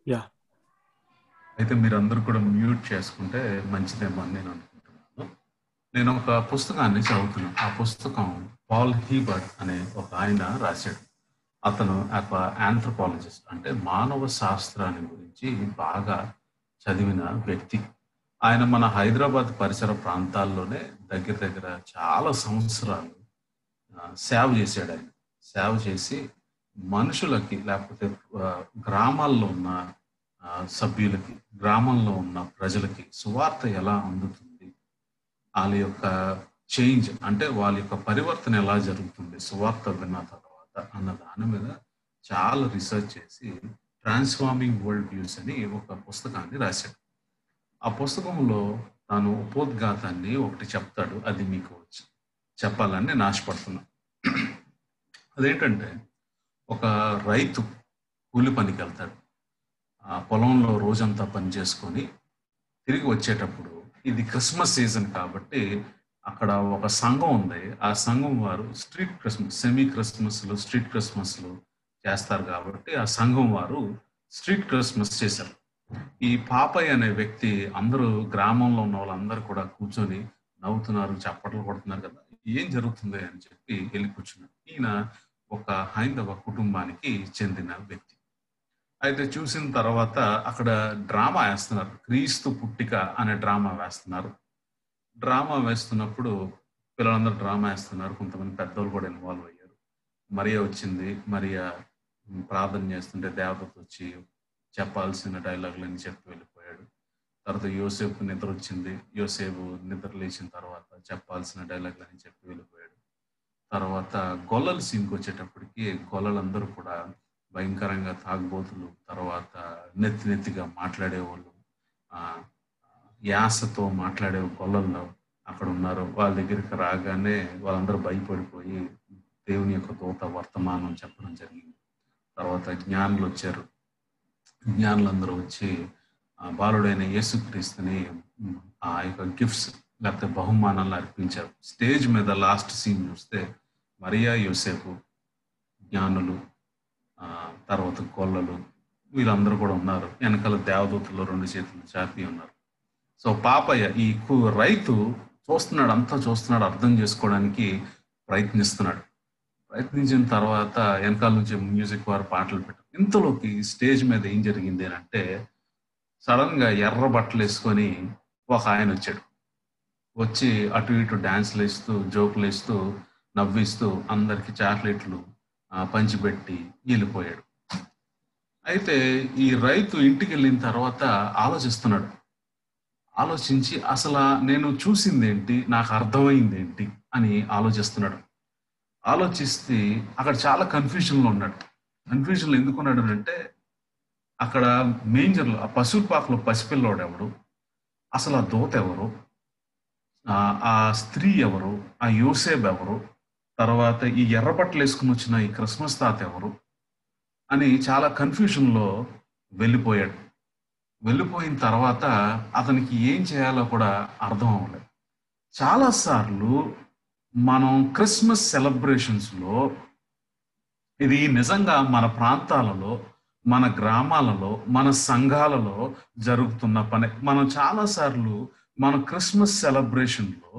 Yeah! అయితే మీరందరూ కూడా మ్యూట్ చేసుకుంటే మంచిదేమో అని నేను అనుకుంటున్నాను. నేను ఒక పుస్తకాన్ని చదువుతున్నాను. ఆ పుస్తకం పాల్ హీబర్ట్ అనే ఒక ఆయన రాశాడు. అతను ఒక ఆంథ్రోపాలజిస్ట్, అంటే మానవ శాస్త్రాన్ని గురించి బాగా చదివిన వ్యక్తి. ఆయన మన హైదరాబాద్ పరిసర ప్రాంతాల్లోనే దగ్గర దగ్గర చాలా సంవత్సరాలు సేవ చేశాడు ఆయన. సేవ చేసి మనుషులకి, లేకపోతే గ్రామాల్లో ఉన్న సభ్యులకి, గ్రామంలో ఉన్న ప్రజలకి సువార్త ఎలా అందుతుంది, వాళ్ళ యొక్క చేంజ్ అంటే వాళ్ళ యొక్క పరివర్తన ఎలా జరుగుతుంది సువార్త విన్న తర్వాత అన్న దాని మీద చాలా రీసెర్చ్ చేసి ట్రాన్స్ఫార్మింగ్ వరల్డ్ వ్యూస్ అని ఒక పుస్తకాన్ని రాశాడు. ఆ పుస్తకంలో తాను ఉపోద్ఘాతాన్ని ఒకటి చెప్తాడు. అది మీకు చెప్పాలని నేను ఆశపడుతున్నాను. అదేంటంటే, ఒక రైతు కూలి పనికి వెళ్తాడు. ఆ పొలంలో రోజంతా పని చేసుకొని తిరిగి వచ్చేటప్పుడు, ఇది క్రిస్మస్ సీజన్ కాబట్టి అక్కడ ఒక సంఘం ఉంది. ఆ సంఘం వారు స్ట్రీట్ క్రిస్మస్, సెమీ క్రిస్మస్లు, స్ట్రీట్ క్రిస్మస్లు చేస్తారు కాబట్టి ఆ సంఘం వారు స్ట్రీట్ క్రిస్మస్ చేశారు. ఈ పాపయ్య అనే వ్యక్తి, అందరూ గ్రామంలో ఉన్న వాళ్ళందరూ కూడా కూర్చొని నవ్వుతున్నారు, చప్పట్లు కొడుతున్నారు కదా, ఏం జరుగుతుంది అని చెప్పి వెళ్ళి కూర్చున్నాడు. ఈయన ఒక హైందవ కుటుంబానికి చెందిన వ్యక్తి. అయితే చూసిన తర్వాత అక్కడ డ్రామా వేస్తున్నారు, క్రీస్తు పుట్టిక అనే డ్రామా వేస్తున్నారు. డ్రామా వేస్తున్నప్పుడు పిల్లలందరూ డ్రామా వేస్తున్నారు, కొంతమంది పెద్దోళ్ళు కూడా ఇన్వాల్వ్ అయ్యారు. మరియా వచ్చింది. మరియా ప్రార్థన చేస్తుంటే దేవదూత వచ్చి చెప్పాల్సిన డైలాగులన్నీ చెప్పి వెళ్ళిపోయాడు. తర్వాత యోసేపు నిద్ర వచ్చింది. యోసేపు నిద్ర లేచిన తర్వాత చెప్పాల్సిన డైలాగులన్నీ చెప్పి వెళ్ళిపోయాడు. తర్వాత గొల్లల సీన్కి వచ్చేటప్పటికి గొల్లలందరూ కూడా భయంకరంగా తాగుబోతులు, తర్వాత నెత్తిగా మాట్లాడేవాళ్ళు, యాసతో మాట్లాడే గొల్లల్లో అక్కడ ఉన్నారు. వాళ్ళ దగ్గరికి రాగానే వాళ్ళందరూ భయపడిపోయి దేవుని యొక్క దూత వర్తమానం చెప్పడం జరిగింది. తర్వాత జ్ఞానులు వచ్చారు. జ్ఞానులందరూ వచ్చి బాలుడైన యేసుక్రీస్తుని ఆ యొక్క గిఫ్ట్స్ లేకపోతే బహుమానాలను అర్పించారు. స్టేజ్ మీద లాస్ట్ సీన్ చూస్తే మరియా, యోసేపు, జ్ఞానులు, తర్వాత గొల్లలు, వీళ్ళందరూ కూడా ఉన్నారు. వెనకాల దేవదూతలు 2 చేతులు చాపి ఉన్నారు. సో పాపయ్య ఈ రైతు చూస్తున్నాడు, అంతా చూస్తున్నాడు, అర్థం చేసుకోవడానికి ప్రయత్నిస్తున్నాడు. ప్రయత్నించిన తర్వాత వెనకాల నుంచి మ్యూజిక్ వారు పాటలు పెట్టారు. ఇంతలోకి స్టేజ్ మీద ఏం జరిగింది అని అంటే, సడన్ గా ఎర్ర బట్టలు వేసుకొని ఒక ఆయన వచ్చాడు. వచ్చి అటు ఇటు డాన్స్లు వేస్తూ, జోకులు వేస్తూ, నవ్విస్తూ అందరికి చాక్లెట్లు పంచిపెట్టి వెళ్ళిపోయాడు. అయితే ఈ రైతు ఇంటికి వెళ్ళిన తర్వాత ఆలోచిస్తున్నాడు. ఆలోచించి అసలు నేను చూసింది ఏంటి, నాకు అర్థమైంది ఏంటి అని ఆలోచిస్తున్నాడు. ఆలోచిస్తే అక్కడ చాలా కన్ఫ్యూజన్లో ఉన్నాడు. కన్ఫ్యూజన్లో ఎందుకున్నాడు అంటే, అక్కడ మేంజర్లు, ఆ పశువుల పాకలో పసిపిల్లోడు ఎవడు, అసలు ఆ దూత ఎవరు, ఆ స్త్రీ ఎవరు, ఆ యోసేపు ఎవరు, తర్వాత ఈ ఎర్రబట్టలు వేసుకుని వచ్చిన ఈ క్రిస్మస్ తాత ఎవరు అని చాలా కన్ఫ్యూజన్లో వెళ్ళిపోయాడు. వెళ్ళిపోయిన తర్వాత అతనికి ఏం చేయాలో కూడా అర్థం అవ్వలేదు. చాలాసార్లు మనం క్రిస్మస్ సెలబ్రేషన్స్లో, ఇది నిజంగా మన ప్రాంతాలలో, మన గ్రామాలలో, మన సంఘాలలో జరుగుతున్న పని. మనం చాలాసార్లు మన క్రిస్మస్ సెలబ్రేషన్లో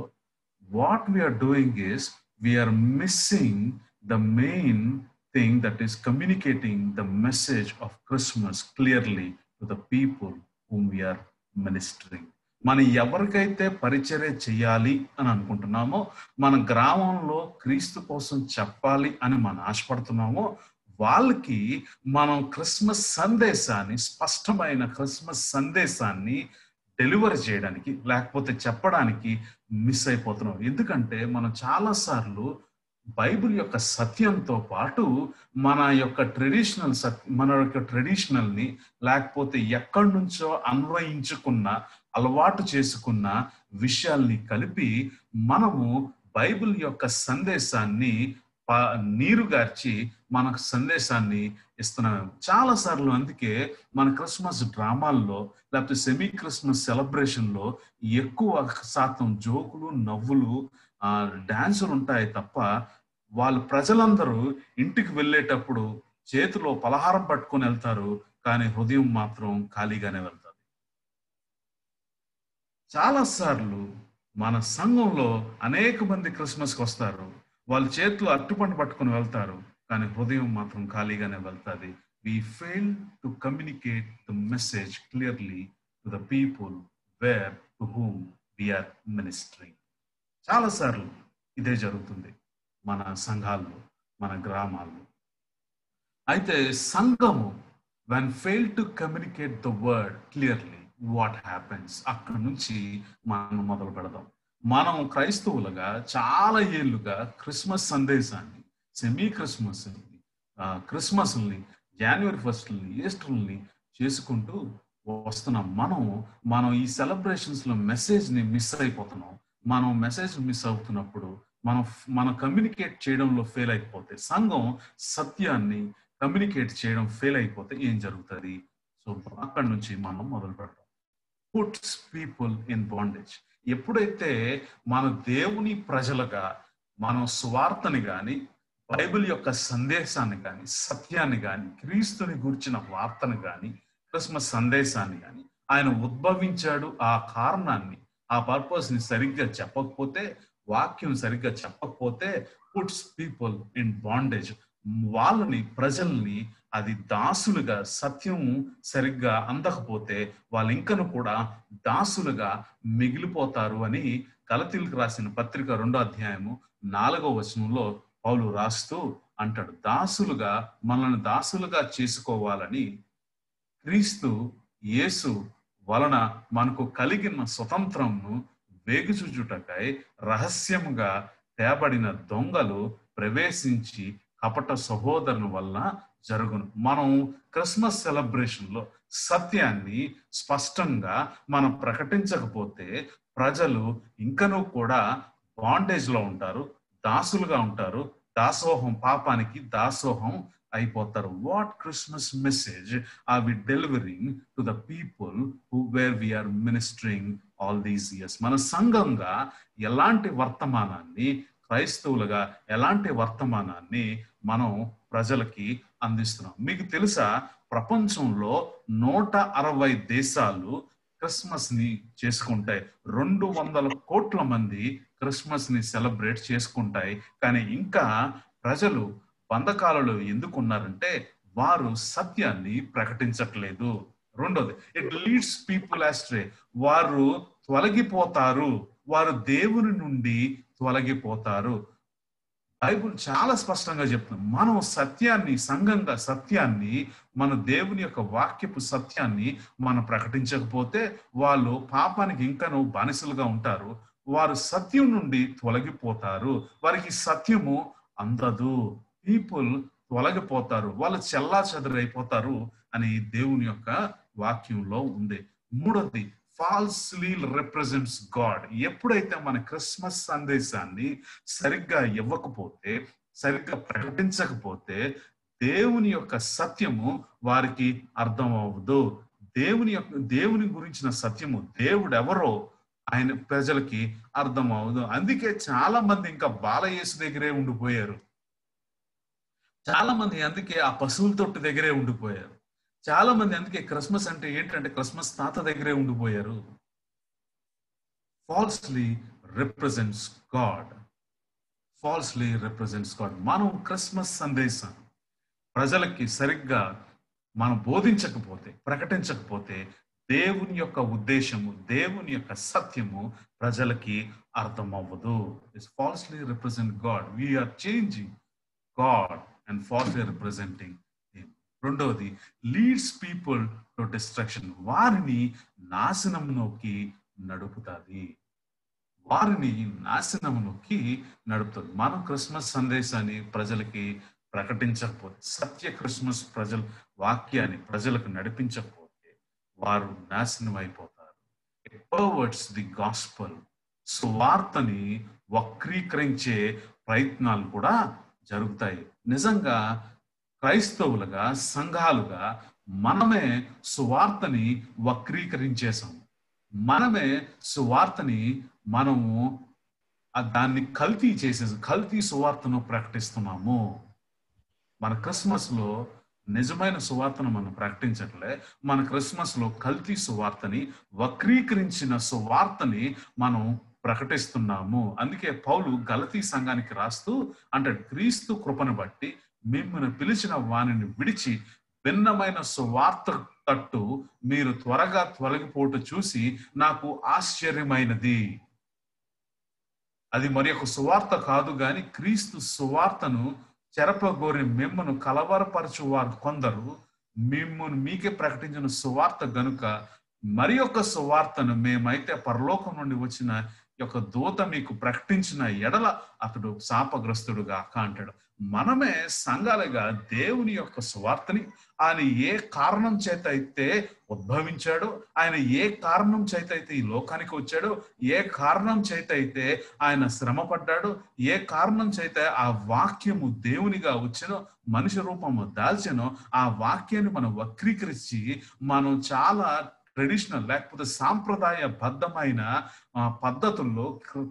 what we're doing is we're missing the main thing that is communicating the message of Christmas clearly to the people whom we're ministering. మనం ఎవరికైతే పరిచర్య చేయాలి అని అనుకుంటున్నామో, మన గ్రామంలో క్రీస్తు కోసం చెప్పాలి అని మనం ఆశపడుతున్నామో, వాళ్ళకి మనం క్రిస్మస్ సందేశాన్ని, స్పష్టమైన క్రిస్మస్ సందేశాన్ని డెలివరీ చేయడానికి, లేకపోతే చెప్పడానికి మిస్ అయిపోతున్నాం. ఎందుకంటే మనం చాలాసార్లు బైబిల్ యొక్క సత్యంతో పాటు మన యొక్క ట్రెడిషనల్ని, లేకపోతే ఎక్కడి నుంచో అన్వయించుకున్న, అలవాటు చేసుకున్న విషయాల్ని కలిపి మనము బైబిల్ యొక్క సందేశాన్ని నీరుగార్చి మనకు సందేశాన్ని ఇస్తున్నాం. చాలాసార్లు అందుకే మన క్రిస్మస్ డ్రామాల్లో, లేకపోతే సెమీ క్రిస్మస్ సెలబ్రేషన్లో ఎక్కువ శాతం జోకులు, నవ్వులు, డాన్సులు ఉంటాయి తప్ప, వాళ్ళ ప్రజలందరూ ఇంటికి వెళ్ళేటప్పుడు చేతిలో పలహారం పట్టుకొని వెళ్తారు, కానీ హృదయం మాత్రం ఖాళీగానే వెళ్తారు. చాలా సార్లు మన సంఘంలో అనేక మంది క్రిస్మస్కి వస్తారు, వాళ్ళ చేతిలో అట్టుపండు పట్టుకొని వెళ్తారు, కానీ హృదయం మాత్రం ఖాళీగానే వెళ్తుంది. We fail to communicate the message clearly to the people where to whom we are ministering. చాలా సార్లు ఇదే జరుగుతుంది మన సంఘాల్లో, మన గ్రామాల్లో. అయితే సంఘము when failed to communicate the word clearly, what happens? అక్కడి నుంచి మనం మొదలు పెడదాం. మనం క్రైస్తవులుగా చాలా ఏళ్ళుగా క్రిస్మస్ సందేశాన్ని, సెమీ క్రిస్మస్ని, జనవరి 1 ఈస్టర్ని చేసుకుంటూ వస్తున్నాం. మనం ఈ సెలబ్రేషన్స్లో మెసేజ్ని మిస్ అయిపోతున్నాం. మనం మెసేజ్ మిస్ అవుతున్నప్పుడు మనం కమ్యూనికేట్ చేయడంలో ఫెయిల్ అయిపోతే, సంఘం సత్యాన్ని కమ్యూనికేట్ చేయడం ఫెయిల్ అయిపోతే ఏం జరుగుతుంది? సో అక్కడి నుంచి మనం మొదలు పెడతాం. Puts people in bondage. ఎప్పుడైతే మన దేవుని ప్రజలుగా మనం స్వార్థని కానీ, బైబిల్ యొక్క సందేశాన్ని కానీ, సత్యాన్ని కానీ, క్రీస్తుని గురించిన వార్తను కానీ, క్రిస్మస్ సందేశాన్ని కానీ, ఆయన ఉద్భవించాడు ఆ కారణాన్ని, ఆ పర్పస్ని సరిగ్గా చెప్పకపోతే, వాక్యం సరిగ్గా చెప్పకపోతే, పుట్స్ పీపుల్ ఇన్ బాండేజ్. వాళ్ళని, ప్రజల్ని అది దాసులుగా, సత్యం సరిగ్గా అందకపోతే వాళ్ళు ఇంకను కూడా దాసులుగా మిగిలిపోతారు అని గలతీయులకు రాసిన పత్రిక 2వ అధ్యాయము 4వ వచనంలో పౌలు రాస్తూ అంటాడు. మనల్ని దాసులుగా చేసుకోవాలని క్రీస్తు యేసు వలన మనకు కలిగిన స్వతంత్రంను వేగుచుచుటకై రహస్యముగా తేబడిన దొంగలు ప్రవేశించి కపట సహోదరుల వల్ల జరుగును. మనం క్రిస్మస్ సెలబ్రేషన్ లో సత్యాన్ని స్పష్టంగా మనం ప్రకటించకపోతే ప్రజలు ఇంకనూ కూడా బాండేజ్ లో ఉంటారు, దాసులుగా ఉంటారు, పాపానికి దాసోహం అయిపోతారు. What Christmas message are we delivering to the people who where we are ministering all these years? మన సంఘంగా ఎలాంటి వర్తమానాన్ని, క్రైస్తవులుగా ఎలాంటి వర్తమానాన్ని మనం ప్రజలకి అందిస్తున్నాం? మీకు తెలుసా, ప్రపంచంలో 160 దేశాలు క్రిస్మస్ ని చేసుకుంటాయి. 200 కోట్ల మంది క్రిస్మస్ ని సెలబ్రేట్ చేసుకుంటాయి. కానీ ఇంకా ప్రజలు బంధకాలలో ఎందుకు ఉన్నారంటే వారు సత్యాన్ని ప్రకటించట్లేదు. రెండోది, ఇట్ లీడ్స్ పీపుల్ ఆస్ట్రే. వారు తొలగిపోతారు, వారు దేవుని నుండి తొలగిపోతారు. బైబుల్ చాలా స్పష్టంగా చెప్తుంది, మనం సత్యాన్ని, సంఘంగా సత్యాన్ని, మన దేవుని యొక్క వాక్యపు సత్యాన్ని మనం ప్రకటించకపోతే వాళ్ళు పాపానికి ఇంకనూ బానిసలుగా ఉంటారు, వారు సత్యం నుండి తొలగిపోతారు, వారికి సత్యము అందదు, పీపుల్ తొలగిపోతారు, వాళ్ళు చెల్లా చెదరైపోతారు అని దేవుని యొక్క వాక్యంలో ఉంది. మూడోది, ఫాల్స్లీ రిప్రజెంట్స్ గాడ్. ఎప్పుడైతే మన క్రిస్మస్ సందేశాన్ని సరిగ్గా ఇవ్వకపోతే, సరిగ్గా ప్రకటించకపోతే దేవుని యొక్క సత్యము వారికి అర్థం అవ్వదు. దేవుని గురించిన సత్యము, దేవుడు ఎవరో ఆయన ప్రజలకి అర్థం అవ్వదు. అందుకే చాలా మంది ఇంకా బాలయేసు దగ్గరే ఉండిపోయారు, చాలా మంది అందుకే ఆ పశువుల తొట్టు దగ్గరే ఉండిపోయారు, చాలా మంది అందుకే క్రిస్మస్ అంటే ఏంటంటే క్రిస్మస్ తాత దగ్గరే ఉండిపోయారు. Falsely represents God, falsely represents God. మనం క్రిస్మస్ సందేశం ప్రజలకి సరిగ్గా మనం బోధించకపోతే, ప్రకటించకపోతే దేవుని యొక్క ఉద్దేశము, దేవుని యొక్క సత్యము ప్రజలకి అర్థం అవ్వదు. It's falsely represent God. We are changing God and falsely representing. రెండవది, లీడ్స్ పీపుల్ టు డిస్ట్రక్షన్. వారిని నాశనంలోకి నడుపుతుంది, వారిని నాశనంలోకి నడుపుతుంది. మనం క్రిస్మస్ సందేశాన్ని ప్రజలకి ప్రకటించకపోతే, సత్య క్రిస్మస్ వాక్యాన్ని ప్రజలకు నడిపించకపోతే వారు నాశనం అయిపోతారు. It perverts the gospel. సువార్తని వక్రీకరించే ప్రయత్నాలు కూడా జరుగుతాయి. నిజంగా క్రైస్తవులుగా, సంఘాలుగా మనమే సువార్తని వక్రీకరించేసాం. మనమే సువార్తని దాన్ని కల్తీ సువార్తను ప్రకటిస్తున్నాము. మన క్రిస్మస్ లో నిజమైన సువార్తను మనం ప్రకటించట్లే. మన క్రిస్మస్లో కల్తీ సువార్తని, వక్రీకరించిన సువార్తని మనం ప్రకటిస్తున్నాము. అందుకే పౌలు గలతీ సంఘానికి రాస్తూ అంటాడు, క్రీస్తు కృపను బట్టి మిమ్మల్ని పిలిచిన వానిని విడిచి భిన్నమైన సువార్త తట్టు మీరు త్వరగా తొలగిపోటు చూసి నాకు ఆశ్చర్యమైనది. అది మరి ఒక సువార్త కాదు గాని క్రీస్తు సువార్తను చెరపగోరి మిమ్మను కలవరపరచు వారు కొందరు మిమ్మల్ని మీకే ప్రకటించిన సువార్త గనుక మరి యొక్క సువార్తను మేమైతే పరలోకం నుండి వచ్చిన యొక్క దూత మీకు ప్రకటించిన ఎడల అతడు శాపగ్రస్తుడుగా అంటాడు. మనమే సంఘాలుగా దేవుని యొక్క సువార్తని ఆయన ఏ కారణం చేత అయితే ఉద్భవించాడో, ఆయన ఏ కారణం చేత అయితే ఈ లోకానికి వచ్చాడో, ఏ కారణం చేత అయితే ఆయన శ్రమ పడ్డాడో, ఏ కారణం చేత ఆ వాక్యము దేవునిగా వచ్చినో, మనిషి రూపము దాల్చెనో, ఆ వాక్యాన్ని మనం వక్రీకరించి మనం చాలా ట్రెడిషనల్ లేకపోతే సాంప్రదాయ బద్ధమైన పద్ధతుల్లో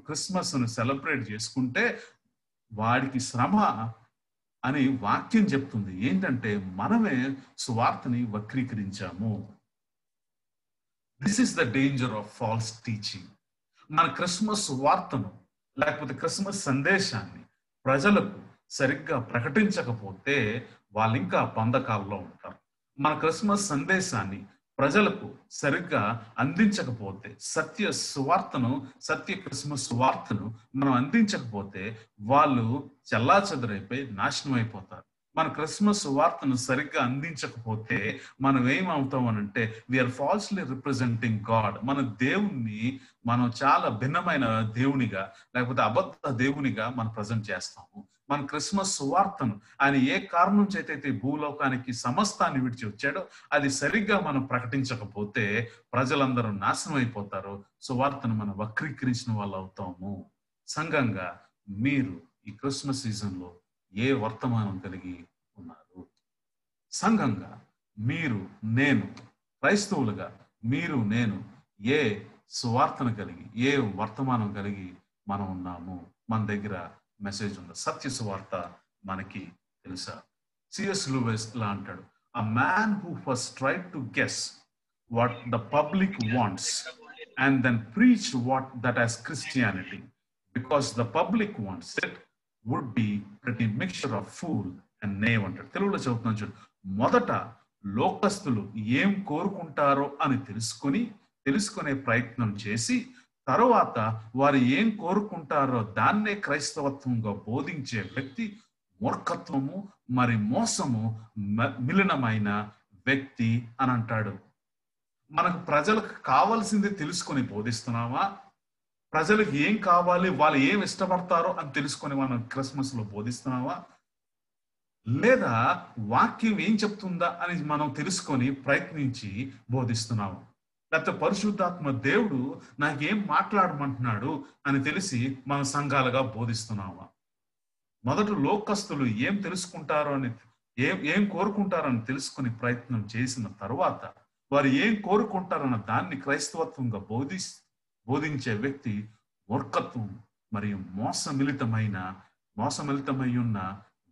క్రిస్మస్ ను సెలబ్రేట్ చేసుకుంటే వాడికి శ్రమ అని వాక్యం చెప్తుంది. ఏంటంటే మనమే సువార్తని వక్రీకరించాము. This is the danger of false teaching. మన క్రిస్మస్ వార్తను లేకపోతే క్రిస్మస్ సందేశాన్ని ప్రజలకు సరిగ్గా ప్రకటించకపోతే వాళ్ళు ఇంకా బంధకాల్లో ఉంటారు. మన క్రిస్మస్ సందేశాన్ని ప్రజలకు సరిగ్గా అందించకపోతే, సత్య సువార్తను, సత్య క్రిస్మస్ సువార్తను మనం అందించకపోతే వాళ్ళు చెల్లాచెదరైపోయి నాశనం అయిపోతారు. మన క్రిస్మస్ సువార్తను సరిగ్గా అందించకపోతే మనం ఏమవుతాం అనంటే వీఆర్ ఫాల్స్లీ రిప్రజెంటింగ్ గాడ్. మన దేవుణ్ణి మనం చాలా భిన్నమైన దేవునిగా లేకపోతే అబద్ధ దేవునిగా మనం ప్రజెంట్ చేస్తాము. మన క్రిస్మస్ సువార్తను ఆయన ఏ కారణం చేతైతే భూలోకానికి సమస్తాన్ని విడిచి వచ్చాడో అది సరిగ్గా మనం ప్రకటించకపోతే ప్రజలందరూ నాశనం అయిపోతారు. సువార్తను మనం వక్రీకరించిన వాళ్ళు అవుతాము. సంఘంగా మీరు ఈ క్రిస్మస్ సీజన్లో ఏ వర్తమానం కలిగి ఉన్నారు? సంఘంగా మీరు, నేను, క్రైస్తవులుగా మీరు, నేను ఏ సువార్తను కలిగి, ఏ వర్తమానం కలిగి మనం ఉన్నాము? మన దగ్గర మెసేజ్ ఉంది. సత్య సువార్త మనకి తెలుసా? సిఎస్ లూయిస్ ఇలా అంటాడు, a man who first tried to guess what the public wants and then preached what that as Christianity because the public wants it would be pretty mixture of fool and knave అంటాడు. తెలుగులో చదువుతున్నాను చూడు. మొదట లోకస్తులు ఏం కోరుకుంటారో అని తెలుసుకునే ప్రయత్నం చేసి తరువాత వారు ఏం కోరుకుంటారో దాన్నే క్రైస్తవత్వంగా బోధించే వ్యక్తి మూర్ఖత్వము మరి మోసము మిలనమైన వ్యక్తి అని అంటాడు. మనకు ప్రజలకు కావాల్సింది తెలుసుకొని బోధిస్తున్నావా? ప్రజలకు ఏం కావాలి, వాళ్ళు ఏం ఇష్టపడతారో అని తెలుసుకొని మనం క్రిస్మస్ లో బోధిస్తున్నావా? లేదా వాక్యం ఏం చెప్తుందా అని మనం తెలుసుకొని ప్రయత్నించి బోధిస్తున్నావా? లేకపోతే పరిశుద్ధాత్మ దేవుడు నాకేం మాట్లాడమంటున్నాడు అని తెలిసి మన సంఘాలుగా బోధిస్తున్నావా? మొదట లోకస్తులు ఏం తెలుసుకుంటారో అని ఏం కోరుకుంటారో అని తెలుసుకుని ప్రయత్నం చేసిన తర్వాత వారు ఏం కోరుకుంటారన్న దాన్ని క్రైస్తవత్వంగా బోధించే వ్యక్తి మూర్ఖత్వం మరియు మోసమిలితమై ఉన్న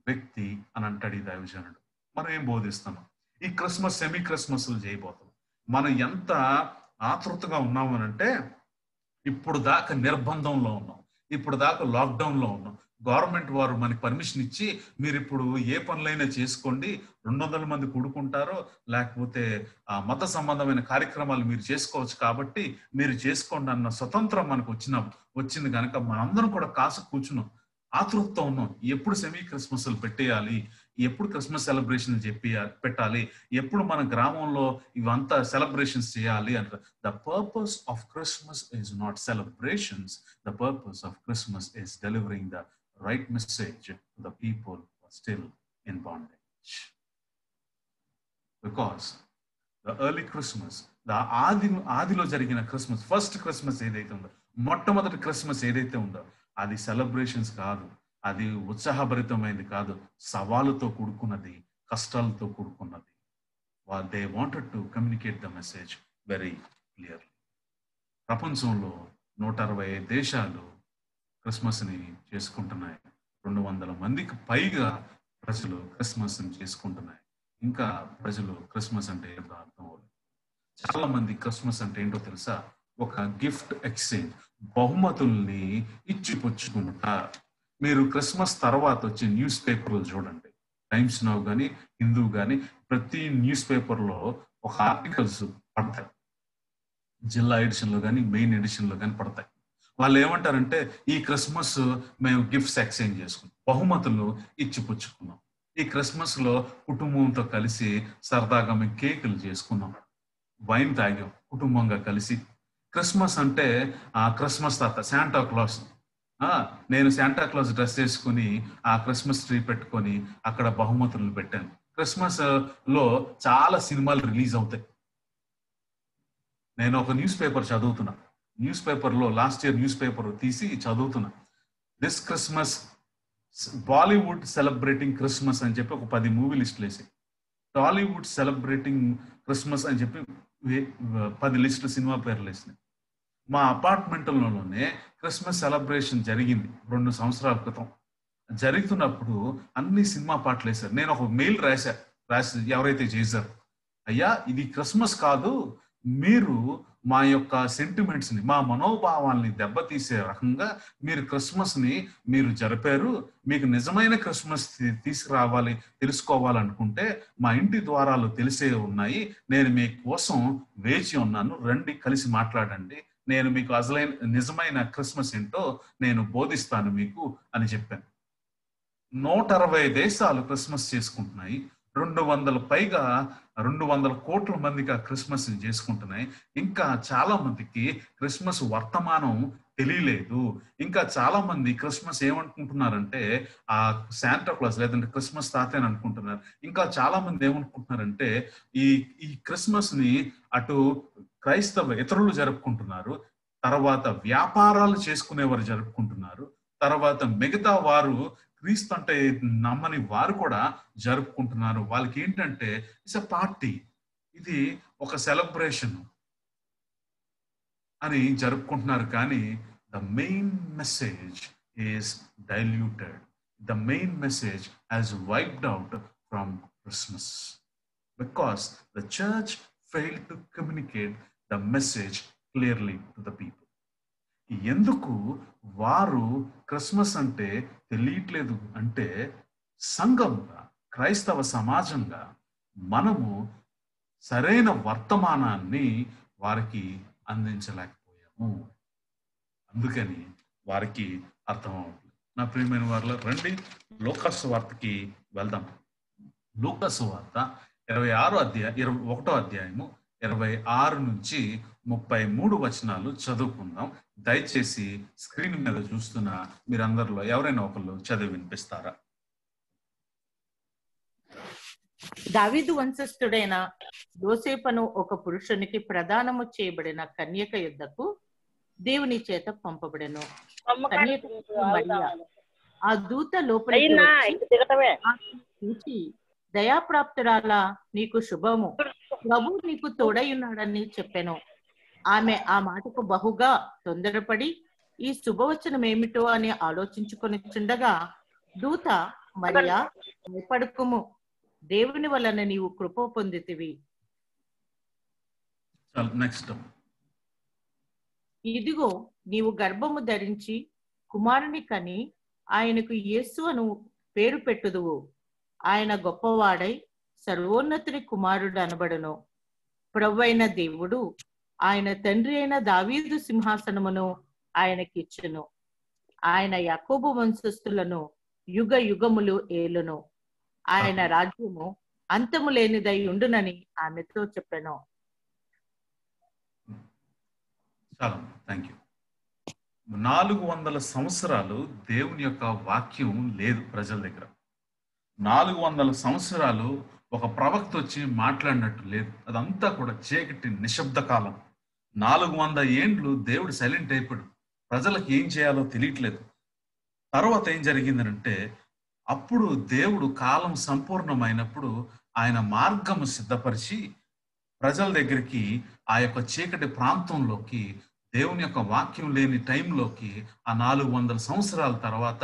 వ్యక్తి అని అంటాడు ఈ దైవజనుడు. మనం ఏం బోధిస్తున్నాం? ఈ క్రిస్మస్ సెమీ క్రిస్మస్లు చేయబోతాం. మనం ఎంత ఆతృతగా ఉన్నామనంటే ఇప్పుడు దాకా నిర్బంధంలో ఉన్నాం, ఇప్పుడు దాకా లాక్డౌన్లో ఉన్నాం. గవర్నమెంట్ వారు మనకి పర్మిషన్ ఇచ్చి మీరు ఇప్పుడు ఏ పనులైనా చేసుకోండి, 200 మంది కూడుకుంటారో లేకపోతే మత సంబంధమైన కార్యక్రమాలు మీరు చేసుకోవచ్చు కాబట్టి మీరు చేసుకోండి అన్న స్వతంత్రం మనకు వచ్చింది కనుక మనందరం కూడా కాసు కూర్చున్నాం, ఆతృతతో ఉన్నాం. ఎప్పుడు సెమీ క్రిస్మస్లు పెట్టేయాలి, ఎప్పుడు క్రిస్మస్ సెలబ్రేషన్ పెట్టాలి, ఎప్పుడు మన గ్రామంలో ఇవంతా సెలబ్రేషన్స్ చేయాలి అంట. The purpose of Christmas is not celebrations, the purpose of Christmas is delivering the right message to the people still in bondage. Because the early Christmas, ఆదిలో జరిగిన క్రిస్మస్, ఫస్ట్ క్రిస్మస్ ఏదైతే ఉందో, మొట్టమొదటి క్రిస్మస్ ఏదైతే ఉందో అది సెలబ్రేషన్స్ కాదు, అది ఉత్సాహభరితమైనది కాదు, సవాలుతో కూడుకున్నది, కష్టాలతో కూడుకున్నది. They wanted to communicate the message very clearly. ప్రపంచంలో 165 దేశాలు క్రిస్మస్ని చేసుకుంటున్నాయి. 200 మందికి పైగా ప్రజలు క్రిస్మస్ని చేసుకుంటున్నాయి. ఇంకా ప్రజలు క్రిస్మస్ అంటే ఏంటో అర్థం అవ్వలేదు. చాలా మంది క్రిస్మస్ అంటే ఏంటో తెలుసా? ఒక గిఫ్ట్ ఎక్స్చేంజ్, బహుమతుల్ని ఇచ్చిపుచ్చుకుంటా. మీరు క్రిస్మస్ తర్వాత వచ్చే న్యూస్ పేపర్లు చూడండి, టైమ్స్ నౌ కానీ హిందూ కానీ, ప్రతి న్యూస్ పేపర్లో ఒక ఆర్టికల్స్ పడతాయి. జిల్లా ఎడిషన్లో కానీ మెయిన్ ఎడిషన్లో కానీ పడతాయి. వాళ్ళు ఏమంటారంటే, ఈ క్రిస్మస్ మేము గిఫ్ట్స్ ఎక్స్చేంజ్ చేసుకున్నాం, బహుమతులు ఇచ్చిపుచ్చుకున్నాం. ఈ క్రిస్మస్ లో కుటుంబంతో కలిసి సరదాగా మేము కేకులు చేసుకున్నాం, వైన్ తాగాం కుటుంబంగా కలిసి. క్రిస్మస్ అంటే ఆ క్రిస్మస్ తాత శాంటా క్లాస్, నేను శాంటా క్లాస్ డ్రెస్ వేసుకుని ఆ క్రిస్మస్ ట్రీ పెట్టుకొని అక్కడ బహుమతులను పెట్టాను. క్రిస్మస్ లో చాలా సినిమాలు రిలీజ్ అవుతాయి. నేను ఒక న్యూస్ పేపర్ చదువుతున్నా, న్యూస్ పేపర్లో లాస్ట్ ఇయర్ న్యూస్ పేపర్ తీసి చదువుతున్నా. This Christmas Bollywood celebrating Christmas అని చెప్పి ఒక 10 మూవీ లిస్టులు వేసి, టాలీవుడ్ సెలబ్రేటింగ్ క్రిస్మస్ అని చెప్పి 10 లిస్టులు సినిమా పేర్లు వేసినాయి. మా అపార్ట్మెంట్లోనే క్రిస్మస్ సెలబ్రేషన్ జరిగింది 2 సంవత్సరాల క్రితం. జరుగుతున్నప్పుడు అన్ని సినిమా పాటలు వేశారు. నేను ఒక మెయిల్ రాసి ఎవరైతే చేశారు, అయ్యా ఇది క్రిస్మస్ కాదు, మీరు మా యొక్క సెంటిమెంట్స్ ని, మా మనోభావాల్ని దెబ్బతీసే రకంగా మీరు క్రిస్మస్ ని మీరు జరిపారు. మీకు నిజమైన క్రిస్మస్ తీసుకురావాలి, తెలుసుకోవాలనుకుంటే మా ఇంటి ద్వారాలు తెలిసే ఉన్నాయి. నేను మీ కోసం వేచి ఉన్నాను, రండి కలిసి మాట్లాడండి, నేను మీకు అసలైన నిజమైన క్రిస్మస్ ఏంటో నేను బోధిస్తాను మీకు అని చెప్పాను. 160 దేశాలు క్రిస్మస్ చేసుకుంటున్నాయి. 200 కోట్ల మందికి ఆ క్రిస్మస్ చేసుకుంటున్నాయి. ఇంకా చాలా మందికి క్రిస్మస్ వర్తమానం తెలియలేదు. ఇంకా చాలా మంది క్రిస్మస్ ఏమనుకుంటున్నారంటే ఆ శాంటా క్లాస్ లేదంటే క్రిస్మస్ తాతే అని అనుకుంటున్నారు. ఇంకా చాలా మంది ఏమనుకుంటున్నారంటే ఈ ఈ క్రిస్మస్ ని అటు క్రైస్తవ ఇతరులు జరుపుకుంటున్నారు, తర్వాత వ్యాపారాలు చేసుకునేవారు జరుపుకుంటున్నారు, తర్వాత మిగతా వారు క్రీస్తు అంటే నమ్మని వారు కూడా జరుపుకుంటున్నారు. వాళ్ళకి ఏంటంటే ఇట్స్ ఎ పార్టీ, ఇది ఒక సెలబ్రేషన్ అని జరుపుకుంటున్నారు. కానీ the main message is diluted. The main message has wiped out from Christmas because the church failed to communicate the message clearly to the people. ఎందుకు వారు క్రిస్మస్ అంటే తెలియట్లేదు అంటే, సంఘంగా క్రైస్తవ సమాజంగా మనము సరైన వర్తమానాన్ని వారికి అందించలేకపోయాము. అందుకని వారికి అర్థం అవ్వట్లేదు. నా ప్రియమైన వారిలో రండి లూకా సువార్తకి వెళ్దాం. లూకా సువార్త 21వ అధ్యాయము 26 నుంచి 33 వచనాలు చదువుకుందాం. దయచేసి స్క్రీన్ మీద చూస్తున్న మీరందరిలో ఎవరైనా ఒకళ్ళు చదివి వినిపిస్తారా? దావీదు వంశస్థుడైన యోసేపును ఒక పురుషునికి ప్రదానము చేయబడిన కన్యక యుద్ధకు దేవుని చేత పంపబడెను. ఆ దూత లోపలికి వచ్చి, దయాప్రాప్తురాలా, నీకు శుభము, ప్రభు నీకు తోడై ఉన్నాడని చెప్పెను. ఆమె ఆ మాటకు బహుగా తొందరపడి ఈ శుభవచనం ఏమిటో అని ఆలోచించుకొని చుండగా దూత, మరియా, భయపడకుము, దేవుని వలన నీవు కృప పొందితివి. ఇదిగో నీవు గర్భము ధరించి కుమారుని కని ఆయనకు యేసు అను పేరు పెట్టుదువు. ఆయన గొప్పవాడై సర్వోన్నతుని కుమారుడు అనబడును. ప్రభువైన దేవుడు ఆయన తండ్రి అయిన దావీదు సింహాసనమును ఆయనకిచ్చును. ఆయన యాకోబు వంశస్థులను యుగ యుగములు ఏలును. ఆయన రాజ్యము అంతము లేనిదై ఉండునని ఆమెతో చెప్పెను. చాలా థ్యాంక్ యూ. 400 సంవత్సరాలు దేవుని యొక్క వాక్యం లేదు ప్రజల దగ్గర. 400 సంవత్సరాలు ఒక ప్రవక్త వచ్చి మాట్లాడినట్టు లేదు. అదంతా కూడా చీకటి నిశ్శబ్ద కాలం. 400 ఏండ్లు దేవుడు సైలెంట్ అయిపోయాడు. ప్రజలకు ఏం చేయాలో తెలియట్లేదు. తర్వాత ఏం జరిగిందనంటే, అప్పుడు దేవుడు కాలం సంపూర్ణమైనప్పుడు ఆయన మార్గము సిద్ధపరిచి ప్రజల దగ్గరికి, ఆ యొక్క చీకటి ప్రాంతంలోకి, దేవుని యొక్క వాక్యం లేని టైంలోకి ఆ 400 సంవత్సరాల తర్వాత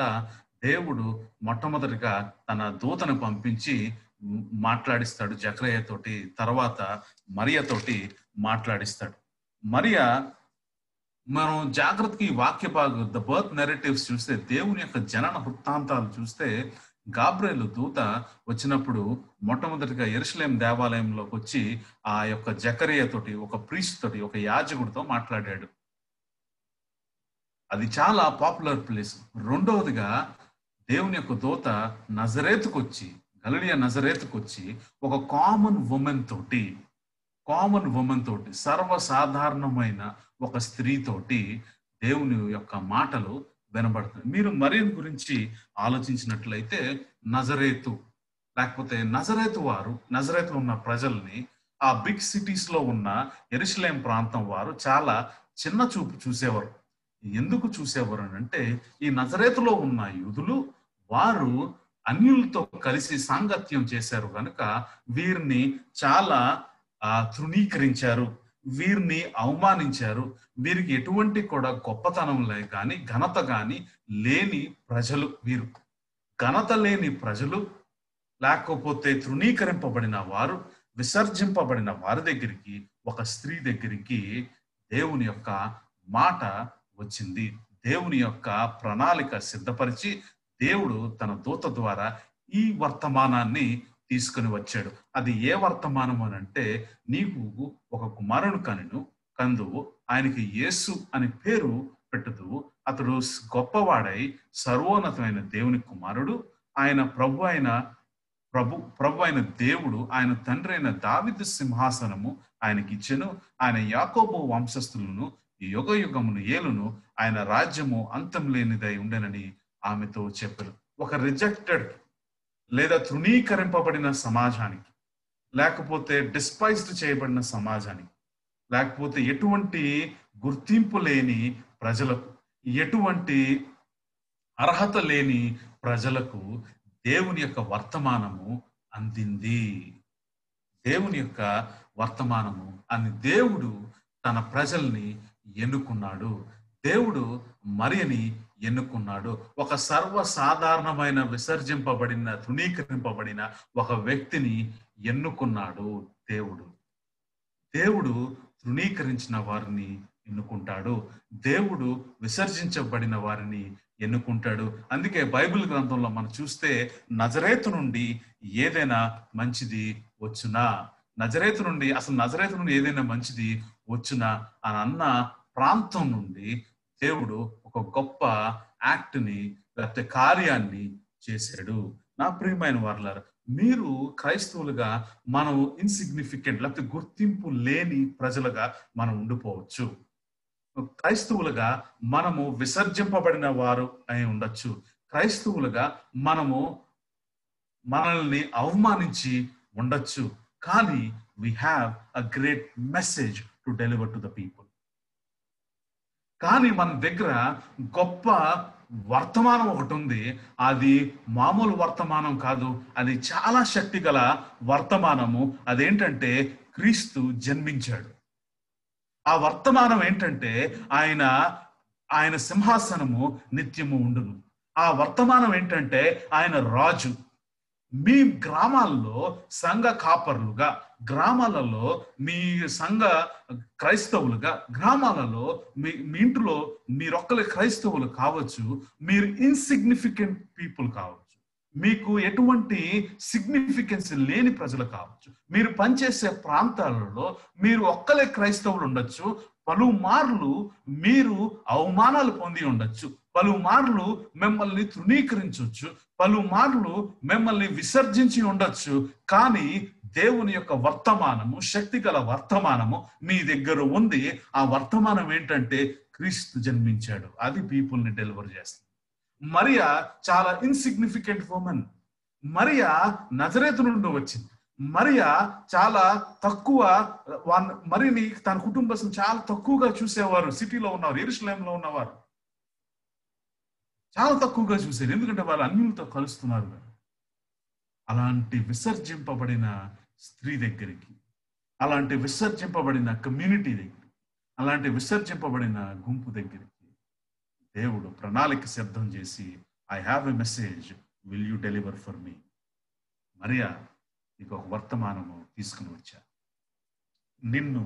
దేవుడు మొట్టమొదటిగా తన దూతను పంపించి మాట్లాడిస్తాడు జకరయ్యతోటి, తర్వాత మరియతోటి మాట్లాడిస్తాడు. మరియా, మనం జాగ్రత్తగా ఈ వాక్య భాగం ద బర్త్ నెరేటివ్స్ చూస్తే, దేవుని యొక్క జనన వృత్తాంతాలు చూస్తే, గాబ్రియేలు దూత వచ్చినప్పుడు మొట్టమొదటిగా యెరూషలేం దేవాలయంలోకి వచ్చి ఆ యొక్క జకరియతోటి, ఒక ప్రీస్ట్ తోటి, ఒక యాజకుడితో మాట్లాడాడు. అది చాలా పాపులర్ ప్లేస్. రెండవదిగా దేవుని యొక్క దూత నజరేతుకు వచ్చి, గలిలయ నజరేతుకు వచ్చి ఒక కామన్ ఉమెన్ తోటి సర్వసాధారణమైన ఒక స్త్రీతోటి దేవుని యొక్క మాటలు వినబడుతుంది. మీరు మరియను గురించి ఆలోచించినట్లయితే, నజరేతు లేకపోతే నజరేతు వారు, నజరేతులో ఉన్న ప్రజల్ని ఆ బిగ్ సిటీస్ లో ఉన్న యెరూషలేం ప్రాంతం వారు చాలా చిన్న చూపు చూసేవారు. ఎందుకు చూసేవారు అంటే, ఈ నజరేతులో ఉన్న యూదులు వారు అన్యులతో కలిసి సాంగత్యం చేశారు కనుక వీరిని చాలా తృణీకరించారు, వీరిని అవమానించారు. వీరికి ఎటువంటి కూడా గొప్పతనం కానీ ఘనత కానీ లేని ప్రజలు వీరు. ఘనత లేని ప్రజలు, లేకపోతే తృణీకరింపబడిన వారు, విసర్జింపబడిన వారి దగ్గరికి, ఒక స్త్రీ దగ్గరికి దేవుని యొక్క మాట వచ్చింది. దేవుని యొక్క ప్రణాళిక సిద్ధపరిచి దేవుడు తన దూత ద్వారా ఈ వర్తమానాన్ని తీసుకుని వచ్చాడు. అది ఏ వర్తమానం అని అంటే, నీకు ఒక కుమారుడు కందువు, ఆయనకి యేసు అని పేరు పెట్టుదువు. అతడు గొప్పవాడై సర్వోన్నతమైన దేవుని కుమారుడు. ఆయన ప్రభు అయిన దేవుడు ఆయన తండ్రి అయిన దావీదు సింహాసనము ఆయనకి ఇచ్చెను. ఆయన యాకోబు వంశస్థులను యుగ యుగమును ఏలును. ఆయన రాజ్యము అంతం లేనిదై ఉండెనని ఆమెతో చెప్పారు. ఒక రిజెక్టెడ్ లేదా తృణీకరింపబడిన సమాజానికి, లేకపోతే డిస్పైజ్డ్ చేయబడిన సమాజానికి, లేకపోతే ఎటువంటి గుర్తింపు లేని ప్రజలకు, ఎటువంటి అర్హత లేని ప్రజలకు దేవుని యొక్క వర్తమానము అందింది. దేవుని యొక్క వర్తమానము అని దేవుడు తన ప్రజల్ని ఎన్నుకున్నాడు. దేవుడు మరియని ఎన్నుకున్నాడు. ఒక సర్వసాధారణమైన విసర్జింపబడిన, తృణీకరింపబడిన ఒక వ్యక్తిని ఎన్నుకున్నాడు దేవుడు. దేవుడు తృణీకరించిన వారిని ఎన్నుకుంటాడు. దేవుడు విసర్జించబడిన వారిని ఎన్నుకుంటాడు. అందుకే బైబిల్ గ్రంథంలో మనం చూస్తే, నజరేతు నుండి ఏదైనా మంచిది వచ్చునా, నజరేతు నుండి ఏదైనా మంచిది వచ్చునా అని అన్న ప్రాంతం నుండి దేవుడు ఒక గొప్ప యాక్ట్ని, లేకపోతే కార్యాన్ని చేశాడు. నా ప్రియమైన వారలారా, మీరు క్రైస్తవులుగా మనం ఇన్సిగ్నిఫికెంట్, లేకపోతే గుర్తింపు లేని ప్రజలుగా మనం ఉండిపోవచ్చు. క్రైస్తవులుగా మనము విసర్జింపబడిన వారు అయి ఉండొచ్చు. క్రైస్తవులుగా మనల్ని అవమానించి ఉండొచ్చు. కానీ we have a great message to deliver to the people. కానీ మన దగ్గర గొప్ప వర్తమానం ఒకటి ఉంది. అది మామూలు వర్తమానం కాదు, అది చాలా శక్తి గల వర్తమానము. అదేంటంటే, క్రీస్తు జన్మించాడు. ఆ వర్తమానం ఏంటంటే, ఆయన సింహాసనము నిత్యము ఉండును. ఆ వర్తమానం ఏంటంటే, ఆయన రాజు. మీ గ్రామాల్లో సంఘ కాపర్లుగా, గ్రామాలలో మీ సంఘ క్రైస్తవులుగా, గ్రామాలలో మీ ఇంట్లో మీరొక్కలే క్రైస్తవులు కావచ్చు, మీరు ఇన్సిగ్నిఫికెంట్ పీపుల్ కావచ్చు, మీకు ఎటువంటి సిగ్నిఫికెన్స్ లేని ప్రజలు కావచ్చు, మీరు పనిచేసే ప్రాంతాలలో మీరు ఒక్కలే క్రైస్తవులు ఉండొచ్చు. పలుమార్లు మీరు అవమానాలు పొంది ఉండొచ్చు, పలుమార్లు మిమ్మల్ని తృణీకరించవచ్చు, పలుమార్లు మిమ్మల్ని విసర్జించి ఉండొచ్చు. కానీ దేవుని యొక్క వర్తమానము, శక్తిగల వర్తమానము మీ దగ్గర ఉంది. ఆ వర్తమానం ఏంటంటే, క్రీస్తు జన్మించాడు. అది పీపుల్ని డెలివర్ చేస్తుంది. మరియా చాలా ఇన్సిగ్నిఫికెంట్ ఉమెన్. మరియా నజరేతు నుండి వచ్చింది. మరియా చాలా తక్కువ, మరియని తన కుటుంబం చాలా తక్కువగా చూసేవారు. సిటీలో ఉన్నవారు, యెరూషలేంలో ఉన్నవారు చాలా తక్కువగా చూశారు. ఎందుకంటే వాళ్ళు అన్యులతో కలుస్తున్నారు. అలాంటి విసర్జింపబడిన స్త్రీ దగ్గరికి, అలాంటి విసర్జింపబడిన కమ్యూనిటీ దగ్గరికి, అలాంటి విసర్జింపబడిన గుంపు దగ్గరికి దేవుడు ప్రణాళిక సిద్ధం చేసి, I have a message, will you deliver for me. Mariya నీకు ఒక వర్తమానము తీసుకుని వచ్చా. నిన్ను